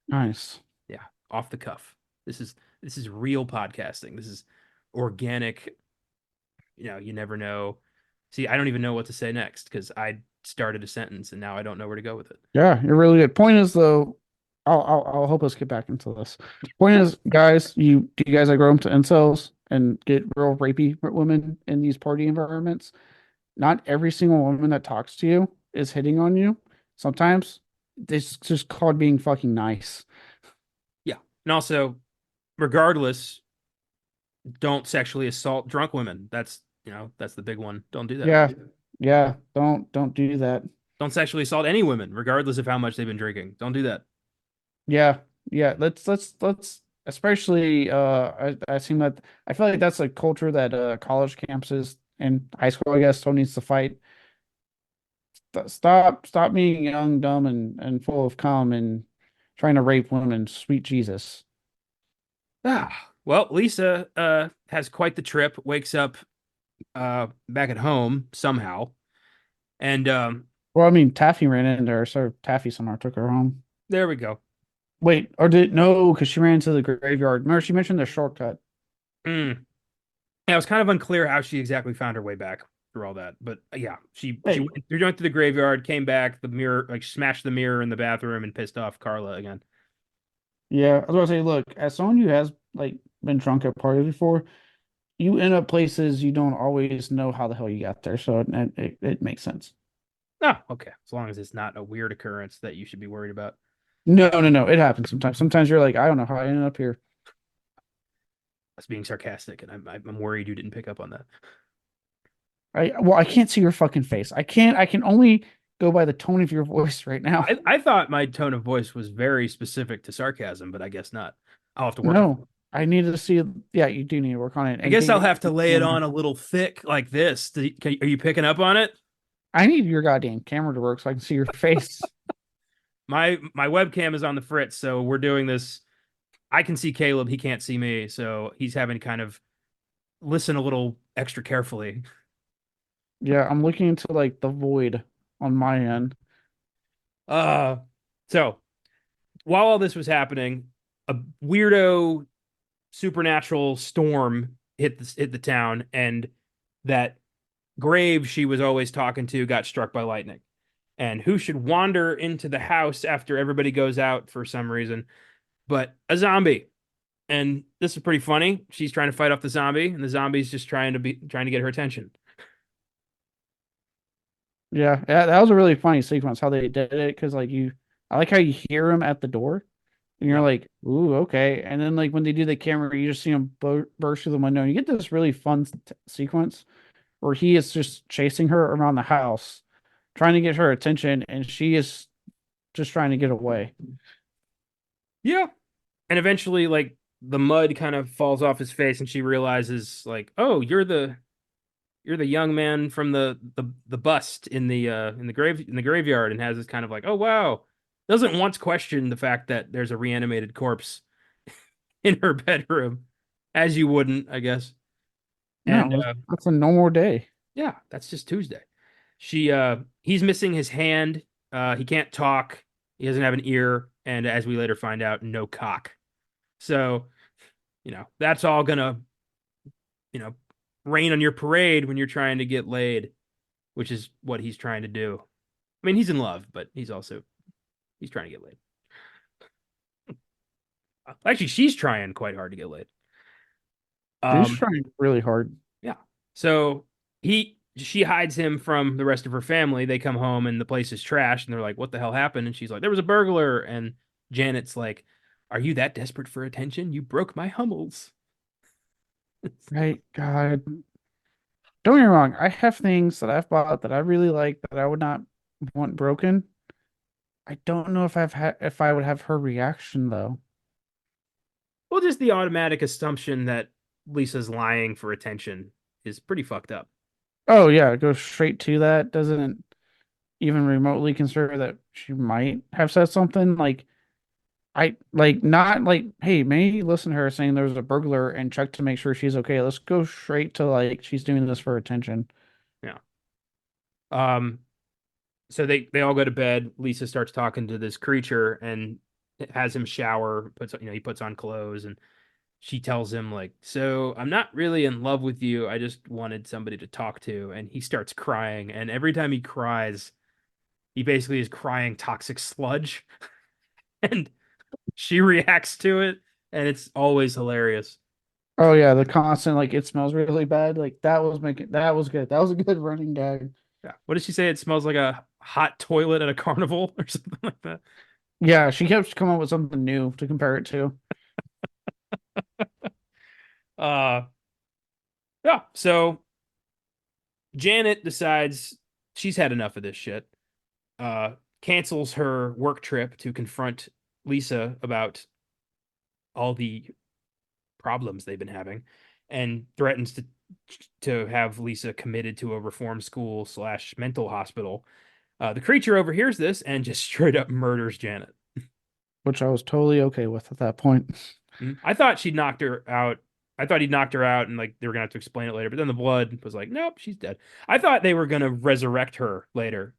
Nice. Yeah, off the cuff. This is real podcasting. This is organic. You never know. See, I don't even know what to say next because I started a sentence and now I don't know where to go with it. Yeah, you're really good. Point is though, I'll help us get back into this. Point is, guys, do you guys like grow up to incels and get real rapey women in these party environments? Not every single woman that talks to you is hitting on you. Sometimes it's just called being fucking nice. Yeah. And also, regardless, don't sexually assault drunk women. That's the big one. Don't do that. Yeah, yeah. Don't do that. Don't sexually assault any women, regardless of how much they've been drinking. Don't do that. Yeah, yeah. Let's especially I seem that I feel like that's a culture that college campuses and high school I guess still needs to fight. Stop being young, dumb, and full of cum and trying to rape women. Sweet Jesus. Well, Lisa has quite the trip, wakes up back at home somehow. And Well, I mean, Taffy ran into her, so Taffy somehow took her home. there we go. Wait, or did no? Because she ran into the graveyard. Remember, she mentioned the shortcut. Mm. Yeah, it was kind of unclear how she exactly found her way back through all that. But yeah, she Hey, went through the graveyard, came back, the mirror, like smashed the mirror in the bathroom and pissed off Carla again. yeah, I was gonna say, look, as someone who has like been drunk at parties before, you end up places you don't always know how the hell you got there, so it makes sense. Oh, okay. As long as it's not a weird occurrence that you should be worried about. No, it happens sometimes. Sometimes you're like, I don't know how I ended up here. I was being sarcastic, and I'm worried you didn't pick up on that. I can't see your fucking face. I can only go by the tone of your voice right now. I thought my tone of voice was very specific to sarcasm, but I guess not. I'll have to work on it. No, I need to see. Yeah, you do need to work on it. I guess I'll have to lay it on a little thick like this. Are you picking up on it? I need your goddamn camera to work so I can see your face. My webcam is on the fritz, so we're doing this. I can see Caleb, he can't see me, so he's having to kind of listen a little extra carefully. Yeah, I'm looking into like the void on my end. Uh so while all this was happening, a weirdo supernatural storm hit the town, and that grave she was always talking to got struck by lightning. And who should wander into the house after everybody goes out for some reason but a zombie? And this is pretty funny. She's trying to fight off the zombie, and the zombie's just trying to get her attention. Yeah, yeah, that was a really funny sequence how they did it because I like how you hear him at the door and you're Yeah. like, ooh, okay. And then like when they do the camera, you just see him burst through the window. And you get this really fun sequence where he is just chasing her around the house, trying to get her attention, and she is just trying to get away. Yeah. And eventually, like, the mud kind of falls off his face, and she realizes, like, oh, you're the young man from the bust in the graveyard, and has this kind of like, oh wow. Doesn't once question the fact that there's a reanimated corpse in her bedroom, as you wouldn't, I guess. And No, that's a normal day. yeah, that's just Tuesday. He's missing his hand. He can't talk. He doesn't have an ear, and as we later find out, no cock. So, that's all gonna, you know, rain on your parade when you're trying to get laid, which is what he's trying to do. I mean, he's in love, but he's trying to get laid. Actually, she's trying quite hard to get laid. She's Um, trying really hard. yeah. So she hides him from the rest of her family. They come home and the place is trashed, and they're like, "What the hell happened?" And she's like, "There was a burglar." And Janet's like, "Are you that desperate for attention? You broke my Hummels." Right, God. Don't get me wrong. I have things that I've bought that I really like that I would not want broken. I don't know if I would have her reaction though. Well, just the automatic assumption that Lisa's lying for attention is pretty fucked up. Oh yeah, go straight to that. Doesn't even remotely consider that she might have said something like I like not like, hey, maybe listen to her saying there was a burglar and check to make sure she's okay. Let's go straight to like she's doing this for attention. Yeah. Um. So they all go to bed. Lisa starts talking to this creature and has him shower. He puts on clothes, and she tells him like, "So I'm not really in love with you. I just wanted somebody to talk to." And he starts crying, and every time he cries, he basically is crying toxic sludge, and she reacts to it, and it's always hilarious. Oh yeah, the constant like it smells really bad. Like that was good. That was a good running gag. Yeah. What did she say? It smells like a hot toilet at a carnival or something like that. Yeah, she kept coming up with something new to compare it to. Uh yeah, so Janet decides she's had enough of this shit. Cancels her work trip to confront Lisa about all the problems they've been having, and threatens to have Lisa committed to a reform school slash mental hospital. The creature overhears this and just straight up murders Janet. Which I was totally okay with at that point. I thought she'd knocked her out. I thought he'd knocked her out, and like they were gonna have to explain it later. But then the blood was like, nope, she's dead. I thought they were gonna resurrect her later.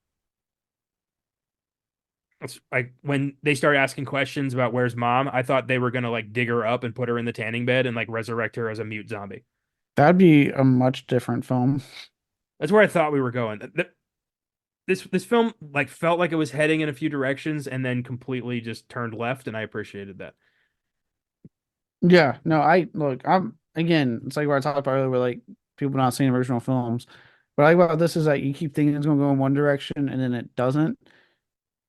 It's like when they start asking questions about where's mom, I thought they were gonna like dig her up and put her in the tanning bed and like resurrect her as a mute zombie. That'd be a much different film. That's where I thought we were going. This film like felt like it was heading in a few directions and then completely just turned left, and I appreciated that. Yeah, no, I look, I'm again, it's like what I talked about earlier with like people not seeing original films. What I like about this is that you keep thinking it's gonna go in one direction and then it doesn't.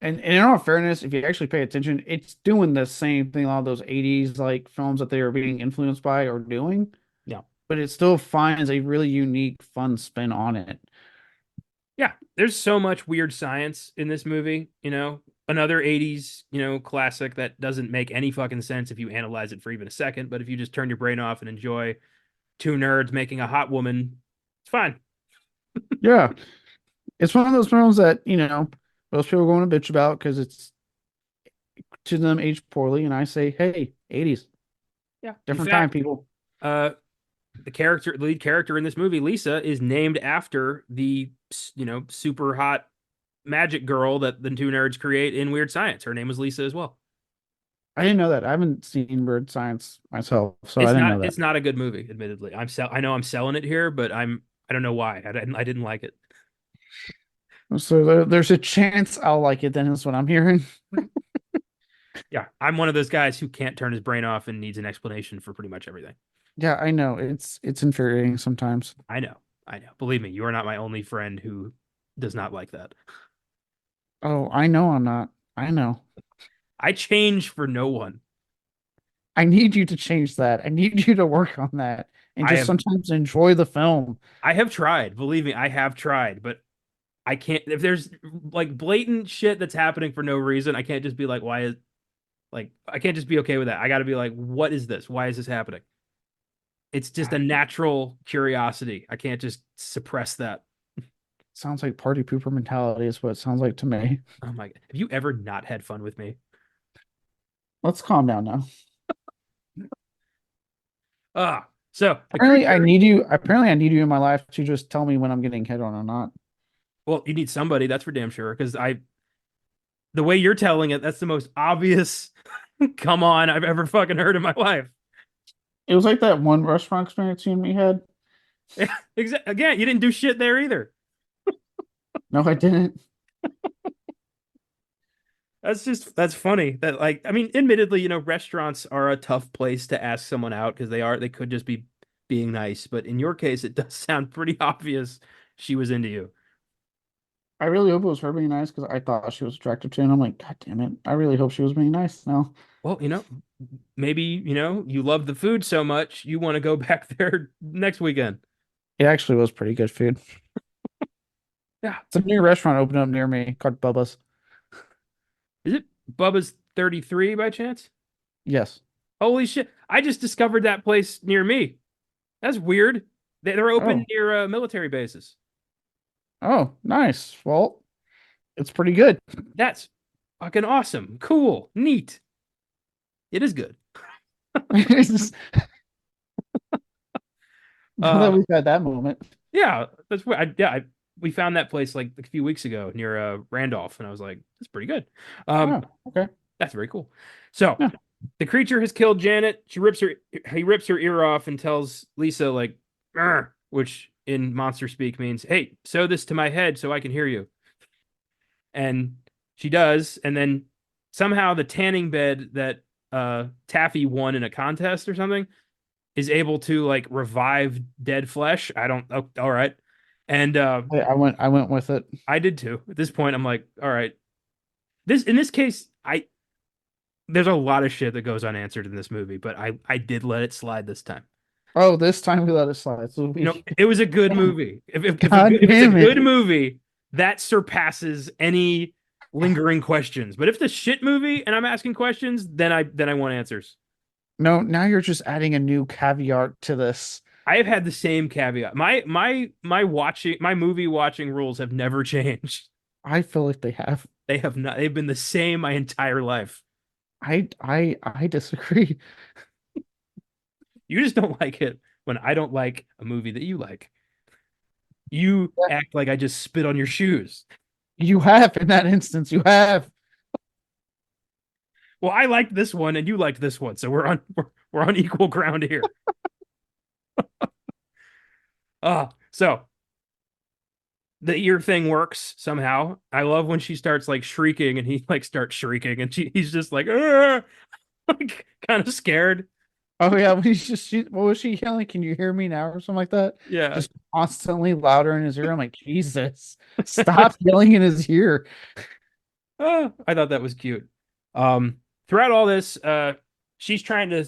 And in all fairness, if you actually pay attention, it's doing the same thing a lot of those 80s like films that they are being influenced by are doing, Yeah. but it still finds a really unique, fun spin on it. Yeah, there's so much weird science in this movie, Another 80s, classic that doesn't make any fucking sense if you analyze it for even a second, but if you just turn your brain off and enjoy two nerds making a hot woman, it's fine. Yeah. It's one of those films that, most people are going to bitch about because it's to them aged poorly, and I say, hey, 80s, Yeah. In different time, fact, people. uh, the lead character in this movie, Lisa, is named after the super hot magic girl that the two nerds create in Weird Science. Her name was Lisa as well. I didn't know that. I haven't seen Bird Science myself, so I didn't know that. It's not a good movie, admittedly. I know I'm selling it here, but I don't know why. I didn't like it. So there's a chance I'll like it. Then is what I'm hearing. Yeah, I'm one of those guys who can't turn his brain off and needs an explanation for pretty much everything. Yeah, I know. It's infuriating sometimes. I know. I know. Believe me, you are not my only friend who does not like that. Oh, I know I'm not. I know. I change for no one. I need you to change that. I need you to work on that and I just have sometimes enjoy the film. I have tried. Believe me, I have tried, but I can't if there's like blatant shit that's happening for no reason, I can't just be like, why is like I can't just be okay with that. I got to be like, what is this? Why is this happening? It's just a natural curiosity. I can't just suppress that. Sounds like party pooper mentality is what it sounds like to me. Oh my God. Have you ever not had fun with me? Let's calm down now. So the Apparently, I creature, need you. Apparently, I need you in my life to just tell me when I'm getting hit on or not. well, you need somebody, that's for damn sure. Because the way you're telling it, that's the most obvious come on I've ever fucking heard in my life. It was like that one restaurant experience you and me had. Again, you didn't do shit there either. No, I didn't. That's funny. That like, I mean, admittedly, restaurants are a tough place to ask someone out because they could just be being nice. But in your case, it does sound pretty obvious she was into you. I really hope it was her being nice because I thought she was attractive too. And I'm like, God damn it. I really hope she was being nice now. Well, maybe, you love the food so much you want to go back there next weekend. It actually was pretty good food. Yeah. It's a new restaurant opened up near me called Bubba's. Is it Bubba's 33 by chance? Yes. Holy shit. I just discovered that place near me. That's weird. They're open Oh, near military bases. oh, nice. Well, it's pretty good. That's fucking awesome. Cool. Neat. It is good. It's just- now that Uh, we've had that moment. yeah, that's what we found that place like a few weeks ago near Randolph, and I was like, that's pretty good. Oh, okay. That's very cool. So Yeah. the creature has killed Janet. He rips her ear off and tells Lisa like, "Arr," which in monster speak means, "Hey, sew this to my head so I can hear you." And she does, and then somehow the tanning bed that Taffy won in a contest or something is able to like revive dead flesh. I don't. Oh, all right, and I went with it. I did too. At this point, I'm like, all right. In this case, there's a lot of shit that goes unanswered in this movie, but I did let it slide this time. Oh, this time we let it slide. So It was a good movie. God If it's a damn good it. movie, that surpasses any lingering questions. But if it's a shit movie and I'm asking questions, then I want answers. No, now you're just adding a new caveat to this. I have had the same caveat. My movie watching rules have never changed. I feel like they have. They have not. They've been the same my entire life. I disagree. You just don't like it when I don't like a movie that you like. You act like I just spit on your shoes. You have in that instance. You have. Well, I liked this one and you liked this one, so we're on equal ground here. So the ear thing works somehow. I love when she starts like shrieking and he like starts shrieking and he's just like, like kind of scared. Oh yeah, when what was she yelling? Can you hear me now or something like that? Yeah. Just constantly louder in his ear. I'm like, Jesus, stop yelling in his ear. I thought that was cute. Throughout all this, she's trying to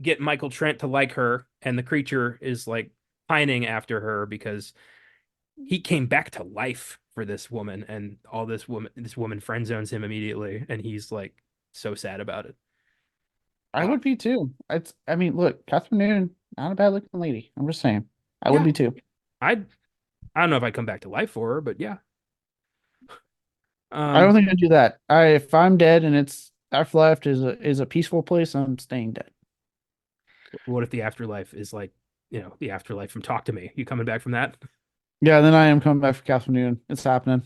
get Michael Trent to like her, and the creature is like pining after her because he came back to life for this woman, and this woman friend zones him immediately, and he's like so sad about it. I Uh, would be too. I mean, look, Catherine Newton, not a bad looking lady. I'm just saying. I would yeah, be too. I I don't know if I come back to life for her, but yeah. I don't Um, think I'd do that. If I'm dead and it's Afterlife is a peaceful place. I'm staying dead. What if the afterlife is like, the afterlife from Talk to Me? You coming back from that? Yeah, then I am coming back for Castle Noon. It's happening.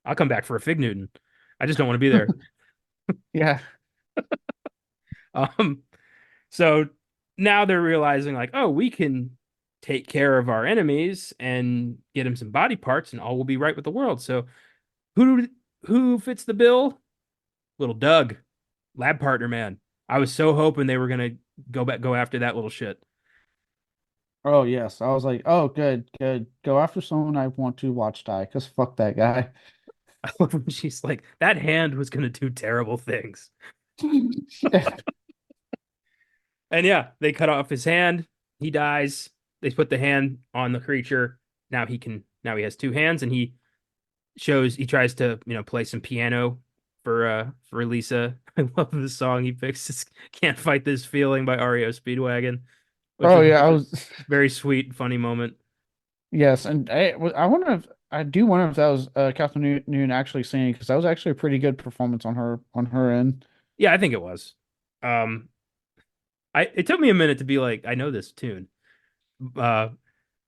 I'll come back for a Fig Newton. I just don't want to be there. Yeah. Um, so now they're realizing like, oh, we can take care of our enemies and get them some body parts, and all will be right with the world. So who who fits the bill? Little Doug, lab partner man. I was so hoping they were gonna go after that little shit. Oh yes. I was like, oh good, good. Go after someone I want to watch die, because fuck that guy. I love when she's like, that hand was gonna do terrible things. Yeah. And yeah, they cut off his hand. He dies. They put the hand on the creature. Now he has two hands, and he tries to, play some piano for Lisa. I love the song he picks. It's Can't Fight This Feeling by REO Speedwagon, which Oh was yeah, I a was very sweet, funny moment. yes, and I wonder if I do wonder if that was Catherine Noon actually singing, because that was actually a pretty good performance on her end. Yeah, I think it was. Um, it took me a minute to be like, I know this tune. Uh,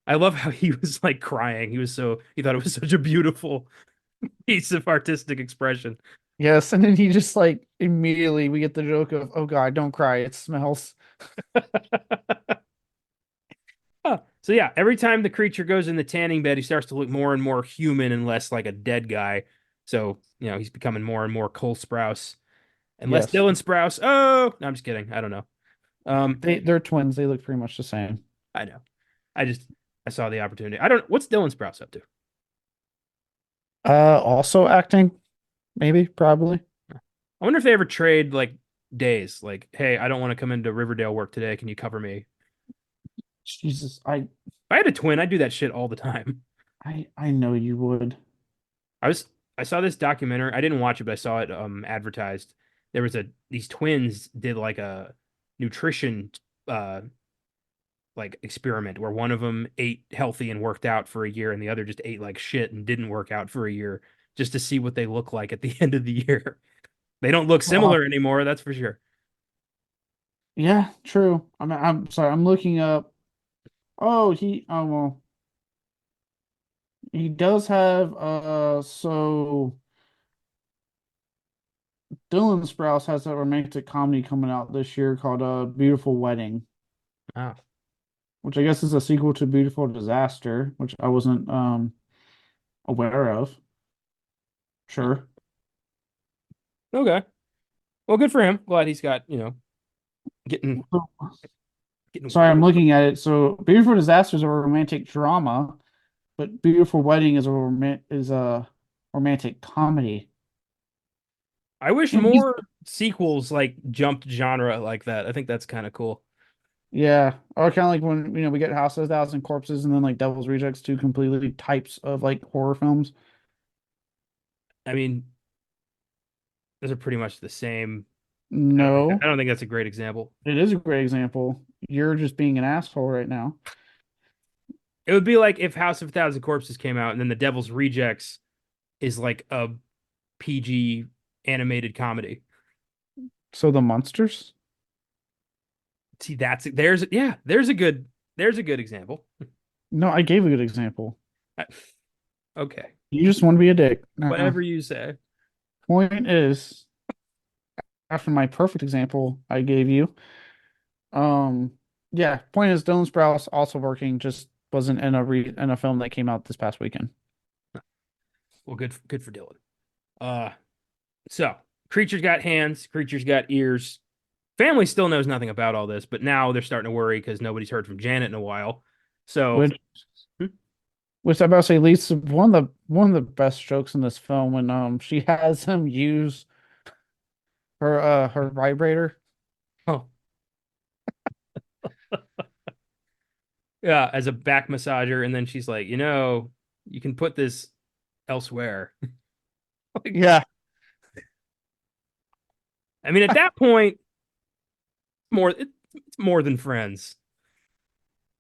I love how he was like crying. He thought it was such a beautiful piece of artistic expression. Yes, and then he just like immediately we get the joke of, oh God, don't cry, it smells. Huh. So yeah, every time the creature goes in the tanning bed, he starts to look more and more human and less like a dead guy. So, he's becoming more and more Cole Sprouse and less Yes. Dylan Sprouse. Oh, no, I'm just kidding. I don't know. They're twins, they look pretty much the same. I know. I just I saw the opportunity. I don't what's Dylan Sprouse up to? Also acting, maybe, probably. I wonder if they ever trade like days. Like, hey, I don't want to come into Riverdale work today. Can you cover me? Jesus, If I had a twin, I'd do that shit all the time. I know you would. I was I saw this documentary. I didn't watch it, but I saw it advertised. There was a these twins did like a nutrition uh like experiment where one of them ate healthy and worked out for a year and the other just ate like shit and didn't work out for a year just to see what they look like at the end of the year. They don't look Wow. similar anymore, that's for sure. Yeah, true. I'm sorry, I'm looking up. Oh well, he does have so Dylan Sprouse has a romantic comedy coming out this year called Beautiful Wedding, Oh, which I guess is a sequel to Beautiful Disaster, which I wasn't aware of. Sure. okay. Well, good for him. Glad he's got, getting getting Sorry, I'm looking at it. So Beautiful Disaster is a romantic drama, but Beautiful Wedding is a romantic comedy. I wish And he's more sequels like jumped genre like that. I think that's kind of cool. yeah, or kind of like when we get House of a Thousand Corpses and then like Devil's Rejects, two completely types of like horror films. I mean, those are pretty much the same. I No, don't think that's a great example. it is a great example. You're just being an asshole right now. It would be like if House of a Thousand Corpses came out and then The Devil's Rejects is like a PG animated comedy. So the monsters? See, there's a good example. No, I gave a good example. Okay, You just want to be a dick. whatever you say. Point is, after my perfect example I gave you, um, yeah. Point is, Dylan Sprouse also working, just wasn't in a film that came out this past weekend. Well, good for Dylan. Uh, so creatures got hands, creatures got ears. Family still knows nothing about all this, but now they're starting to worry because nobody's heard from Janet in a while. So, Which, hmm? which I'm about to say leads to one of the best jokes in this film when she has him use her vibrator. Oh, yeah, as a back massager, and then she's like, you can put this elsewhere. Like, Yeah. I mean, at that point, it's more than friends.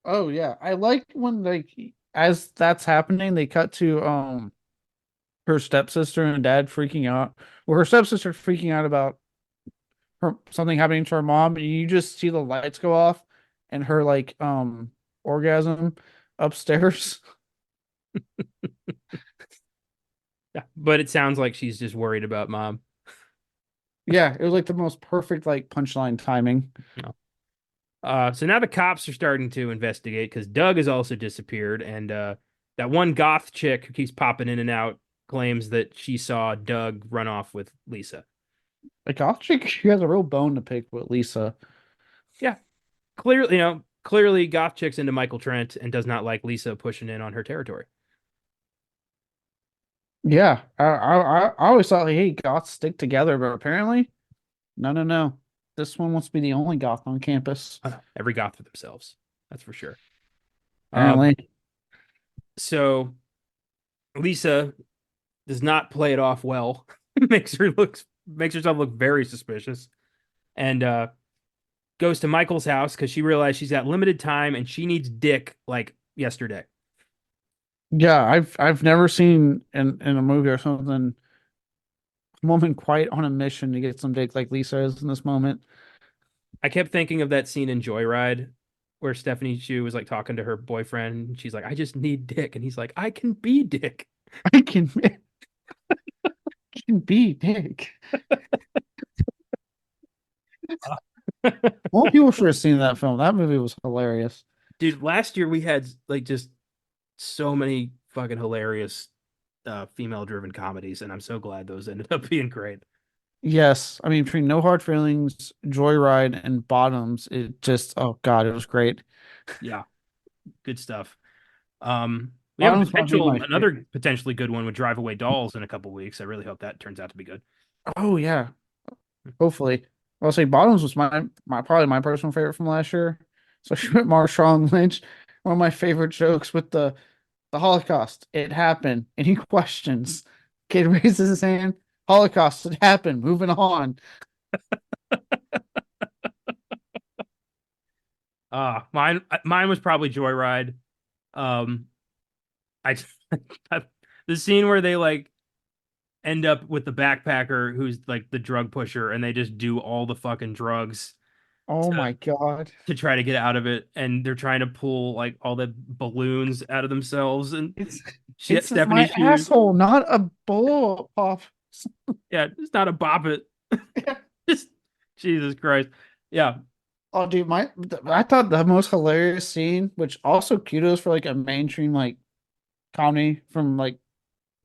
Oh yeah. I like when like as that's happening, they cut to her stepsister and dad freaking out. Well, her stepsister freaking out about her something happening to her mom, and you just see the lights go off and her like orgasm upstairs. Yeah, but it sounds like she's just worried about mom. Yeah, it was like the most perfect like punchline timing. No. So now the cops are starting to investigate because Doug has also disappeared, and that one goth chick who keeps popping in and out claims that she saw Doug run off with Lisa. Like I think she has a real bone to pick with Lisa. Yeah, clearly, clearly goth chick's into Michael Trent and does not like Lisa pushing in on her territory. Yeah, I always thought like, hey, goths stick together, but apparently, no, no, no. This one wants to be the only goth on campus. Oh, no, every goth for themselves. That's for sure. Uh, Apparently, so Lisa does not play it off well. Makes herself look very suspicious, and goes to Michael's house because she realized she's got limited time and she needs dick like yesterday. yeah, I've never seen in a movie or something a woman quite on a mission to get some dick like Lisa is in this moment. I kept thinking of that scene in Joyride where Stephanie Shu was like talking to her boyfriend. And she's like, "I just need dick," and he's like, "I can be dick." I can be dick. More people should have seen that film. That movie was hilarious. Dude, last year we had like just so many fucking hilarious female driven comedies, and I'm so glad those ended up being great. Yes, I mean between No Hard Feelings, Joyride, and Bottoms, it just oh god, it was great. Yeah, good stuff. We have a Bottoms might be potential my favorite. another potentially good one with Drive Away Dolls in a couple weeks. I really hope that turns out to be good. Oh yeah, hopefully. I'll say Bottoms was my probably my personal favorite from last year. Especially with Marshawn Lynch. One of my favorite jokes with the Holocaust. It happened. Any questions? Kid raises his hand. Holocaust, it happened. Moving on. Mine was probably Joyride. Um, I the scene where they like end up with the backpacker who's like the drug pusher, and they just do all the fucking drugs Oh to my God. to try to get out of it, and they're trying to pull like all the balloons out of themselves, and It's shit, it's Stephanie my Shu, asshole, not a bull pop. yeah, it's not a bop it, just Jesus Christ, yeah, Oh, dude, I thought the most hilarious scene, which also kudos for like a mainstream like comedy from like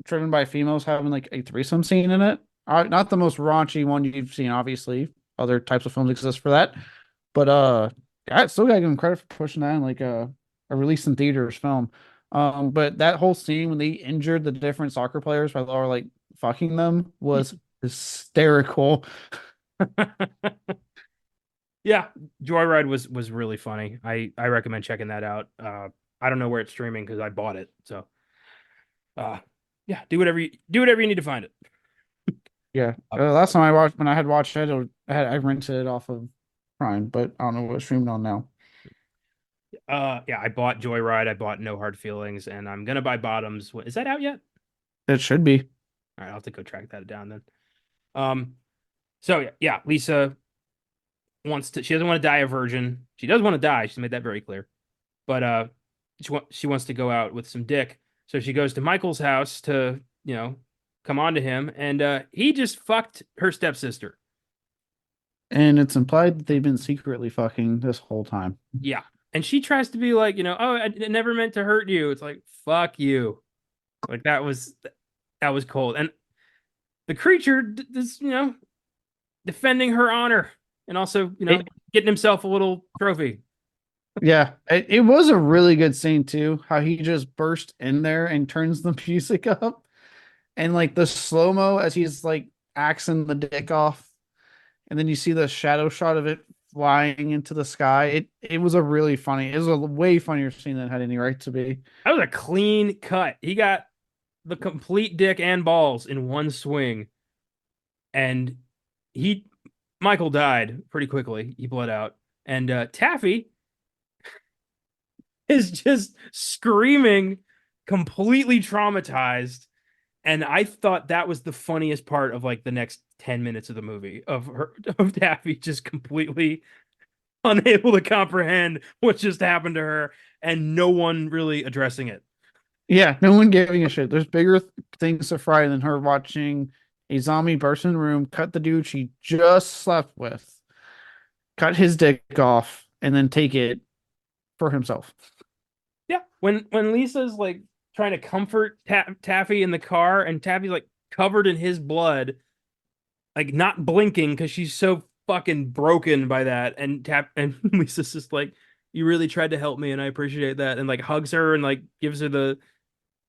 driven by females having like a threesome scene in it. Not the most raunchy one you've seen, obviously. Other types of films exist for that, but I still gotta give him credit for pushing that in like a release in theaters film. But that whole scene when they injured the different soccer players by Laura like fucking them was hysterical. yeah. Joyride was really funny. I recommend checking that out. I don't know where it's streaming because I bought it, so uh, yeah, do whatever you need to find it. Yeah, Uh, last time when I had watched it, I rented it off of Prime, but I don't know what it's streamed on now. yeah, I bought Joyride, I bought No Hard Feelings, and I'm gonna buy Bottoms. Is that out yet? It should be. All right, I'll have to go track that down then. Um, so yeah, Lisa she doesn't want to die a virgin. She does want to die. She's made that very clear. But she wants to go out with some dick. So she goes to Michael's house to, come on to him, and he just fucked her stepsister. And it's implied that they've been secretly fucking this whole time. Yeah. And she tries to be like, oh, I never meant to hurt you. It's like, fuck you. Like that was cold. And the creature is, defending her honor and also, It, getting himself a little trophy. yeah, it was a really good scene too. How he just burst in there and turns the music up, and like the slow mo as he's like axing the dick off, and then you see the shadow shot of it flying into the sky. It was a really funny. It was a way funnier scene than it had any right to be. That was a clean cut. He got the complete dick and balls in one swing. And he Michael died pretty quickly. He bled out. And Taffy is just screaming, completely traumatized. And I thought that was the funniest part of like the next 10 minutes of the movie of her of Daffy just completely unable to comprehend what just happened to her and no one really addressing it. Yeah, no one giving a shit. There's bigger things to fry than her watching a zombie burst in the room, cut the dude she just slept with, cut his dick off, and then take it for himself. Yeah, when Lisa's like trying to comfort Taffy in the car and Taffy's like covered in his blood, like not blinking because she's so fucking broken by that, and Lisa's just like, "You really tried to help me, and I appreciate that," and like hugs her and like gives her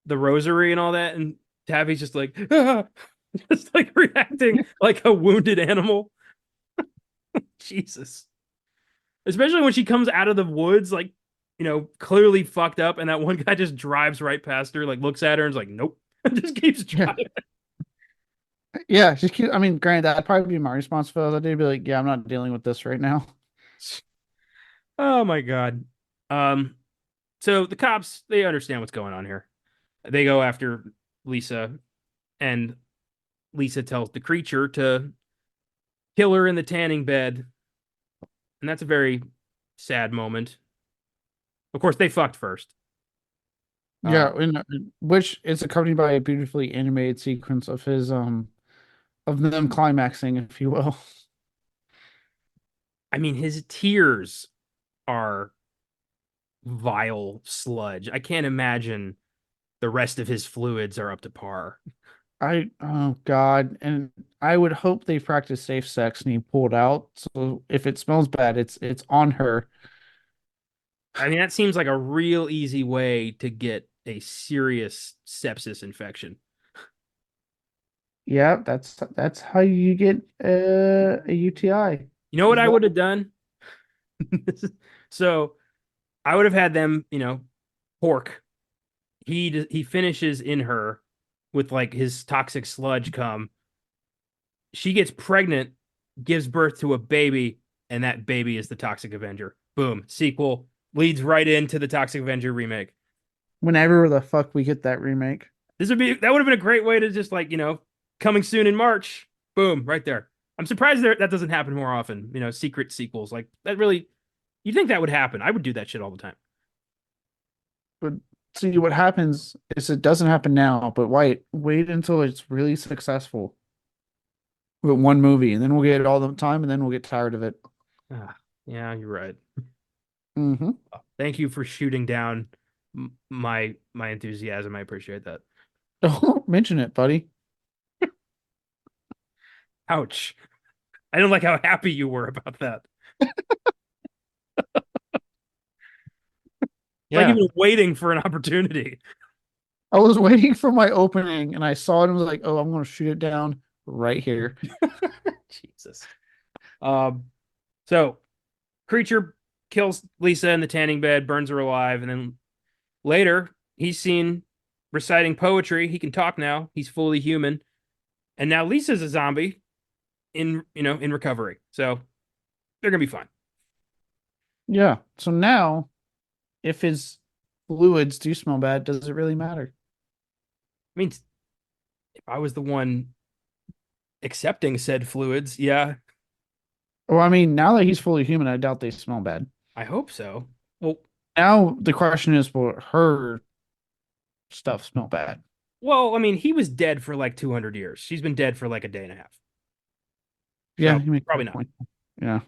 the rosary and all that, and Taffy's just like, ah! Just like reacting like a wounded animal. Jesus. Especially when she comes out of the woods, like, clearly fucked up, and that one guy just drives right past her, like looks at her and is like, nope. Just keeps Yeah, driving. yeah. Just keep. I mean, granted, that'd probably be my responsibility. I'd be like, yeah, I'm not dealing with this right now. Oh my God. Um, so the cops, they understand what's going on here. They go after Lisa, and Lisa tells the creature to kill her in the tanning bed. And that's a very sad moment. Of course, they fucked first. Uh, Yeah, which is accompanied by a beautifully animated sequence of his of them climaxing, if you will. I mean, his tears are vile sludge. I can't imagine the rest of his fluids are up to par. Oh God, and I would hope they practice safe sex and he pulled out. So if it smells bad, it's on her. I mean, that seems like a real easy way to get a serious sepsis infection. Yeah, that's how you get a UTI. You know what Is I what? would have done? So I would have had them, pork. He finishes in her with like his toxic sludge come. She gets pregnant, gives birth to a baby, and that baby is the Toxic Avenger. Boom. Sequel leads right into the Toxic Avenger remake. Whenever the fuck we get that remake. That would have been a great way to just like, coming soon in March. Boom, right there. I'm surprised that doesn't happen more often, secret sequels. Like that really you'd think that would happen. I would do that shit all the time. But see what happens is it doesn't happen now, but wait until it's really successful with one movie, and then we'll get it all the time, and then we'll get tired of it. Ah, yeah, you're right. Hmm. Thank you for shooting down my enthusiasm. I appreciate that. Don't mention it, buddy. Ouch. I don't like how happy you were about that. Like Yeah. even waiting for an opportunity. I was waiting for my opening and I saw it and was like, oh, I'm gonna shoot it down right here. Jesus. Um, so creature kills Lisa in the tanning bed, burns her alive, and then later he's seen reciting poetry. He can talk now. He's fully human. And now Lisa's a zombie in recovery. So they're gonna be fine. Yeah. So now if his fluids do smell bad, does it really matter? I mean, if I was the one accepting said fluids, yeah, Well, I mean, now that he's fully human, I doubt they smell bad. I hope so. Well, Now the question is, will her stuff smell bad? well, I mean, he was dead for like 200 years. She's been dead for like a day and a half. Yeah, So you make a probably good not. point. Yeah.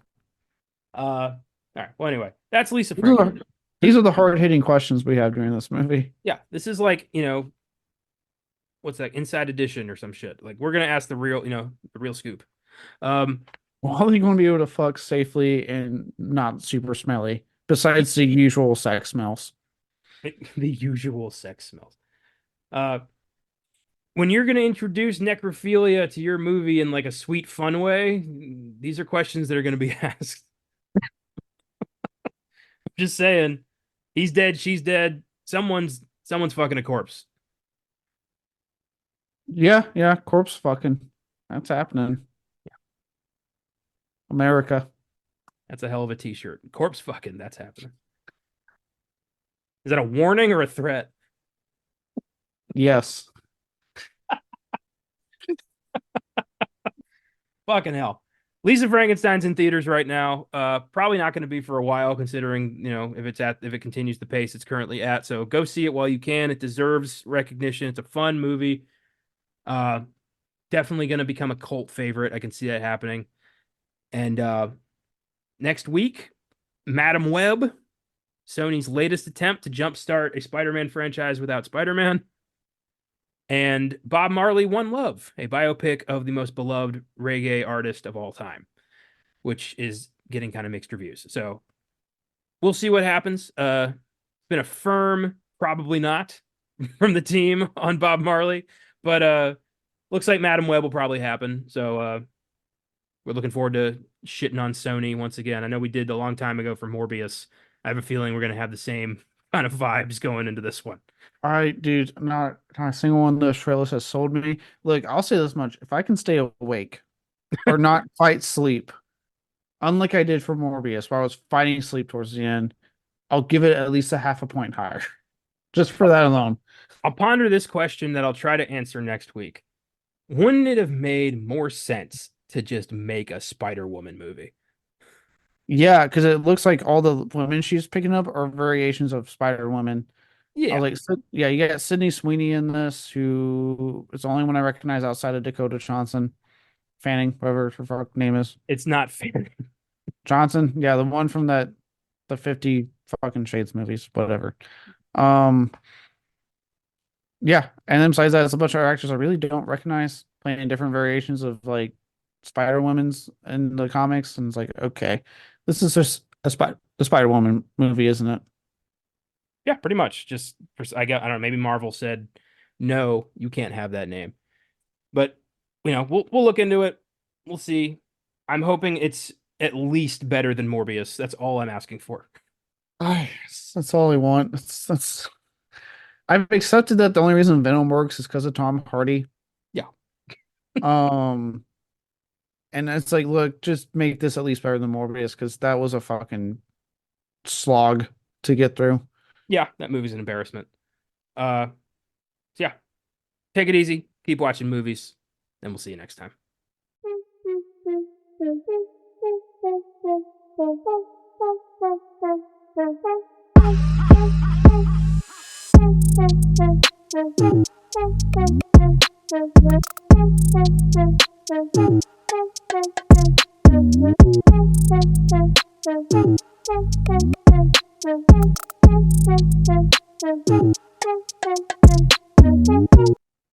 All right. Well, anyway, that's Lisa These Frank. are, these are the hard-hitting questions we have during this movie. Yeah, this is like, what's that, Inside Edition or some shit. Like we're gonna ask the real scoop. Um, Well, how are they going to be able to fuck safely and not super smelly, besides the usual sex smells? the usual sex smells. Uh, when you're gonna introduce necrophilia to your movie in like a sweet, fun way, these are questions that are gonna be asked. Just saying, he's dead, she's dead. Someone's fucking a corpse. Yeah, yeah, corpse fucking. That's happening. America. That's a hell of a t-shirt. Corpse fucking, that's happening. Is that a warning or a threat? Yes. Fucking hell. Lisa Frankenstein's in theaters right now. Probably not going to be for a while, considering if it continues the pace it's currently at. So go see it while you can. It deserves recognition. It's a fun movie. Uh, Definitely going to become a cult favorite. I can see that happening. And next week, Madam Web, Sony's latest attempt to jumpstart a Spider-Man franchise without Spider-Man. And Bob Marley, One Love, a biopic of the most beloved reggae artist of all time, which is getting kind of mixed reviews. So we'll see what happens. It's been a firm, probably not, from the team on Bob Marley, but looks like Madam Web will probably happen. So we're looking forward to shitting on Sony once again. I know we did a long time ago for Morbius. I have a feeling we're going to have the same kind of vibes going into this one. All right, dude, not a single one of those trailers has sold me. Look, I'll say this much: if I can stay awake or not fight sleep, unlike I did for Morbius, where I was fighting sleep towards the end, I'll give it at least a half a point higher, just for that alone. I'll ponder this question that I'll try to answer next week. Wouldn't it have made more sense to just make a Spider-Woman movie? Yeah, because it looks like all the women she's picking up are variations of Spider-Woman. I was Yeah, like, yeah, you got Sydney Sweeney in this, who is the only one I recognize outside of Dakota Johnson, Fanning, whatever her fuck name is. it's not fair. Johnson, yeah, the one from the 50 fucking Shades movies, whatever. Um, yeah, and then besides that, it's a bunch of actors I really don't recognize playing different variations of like Spider Woman's in the comics, and it's like, okay, this is just a Spider Woman movie, isn't it? Yeah, pretty much. Just I don't know. Maybe Marvel said no, you can't have that name. But we'll look into it. We'll see. I'm hoping it's at least better than Morbius. That's all I'm asking for. I, that's all I want. That's I've accepted that the only reason Venom works is because of Tom Hardy. Yeah, Um, and it's like, look, just make this at least better than Morbius because that was a fucking slog to get through. yeah, that movie's an embarrassment. Uh, so yeah, take it easy. Keep watching movies, and we'll see you next time.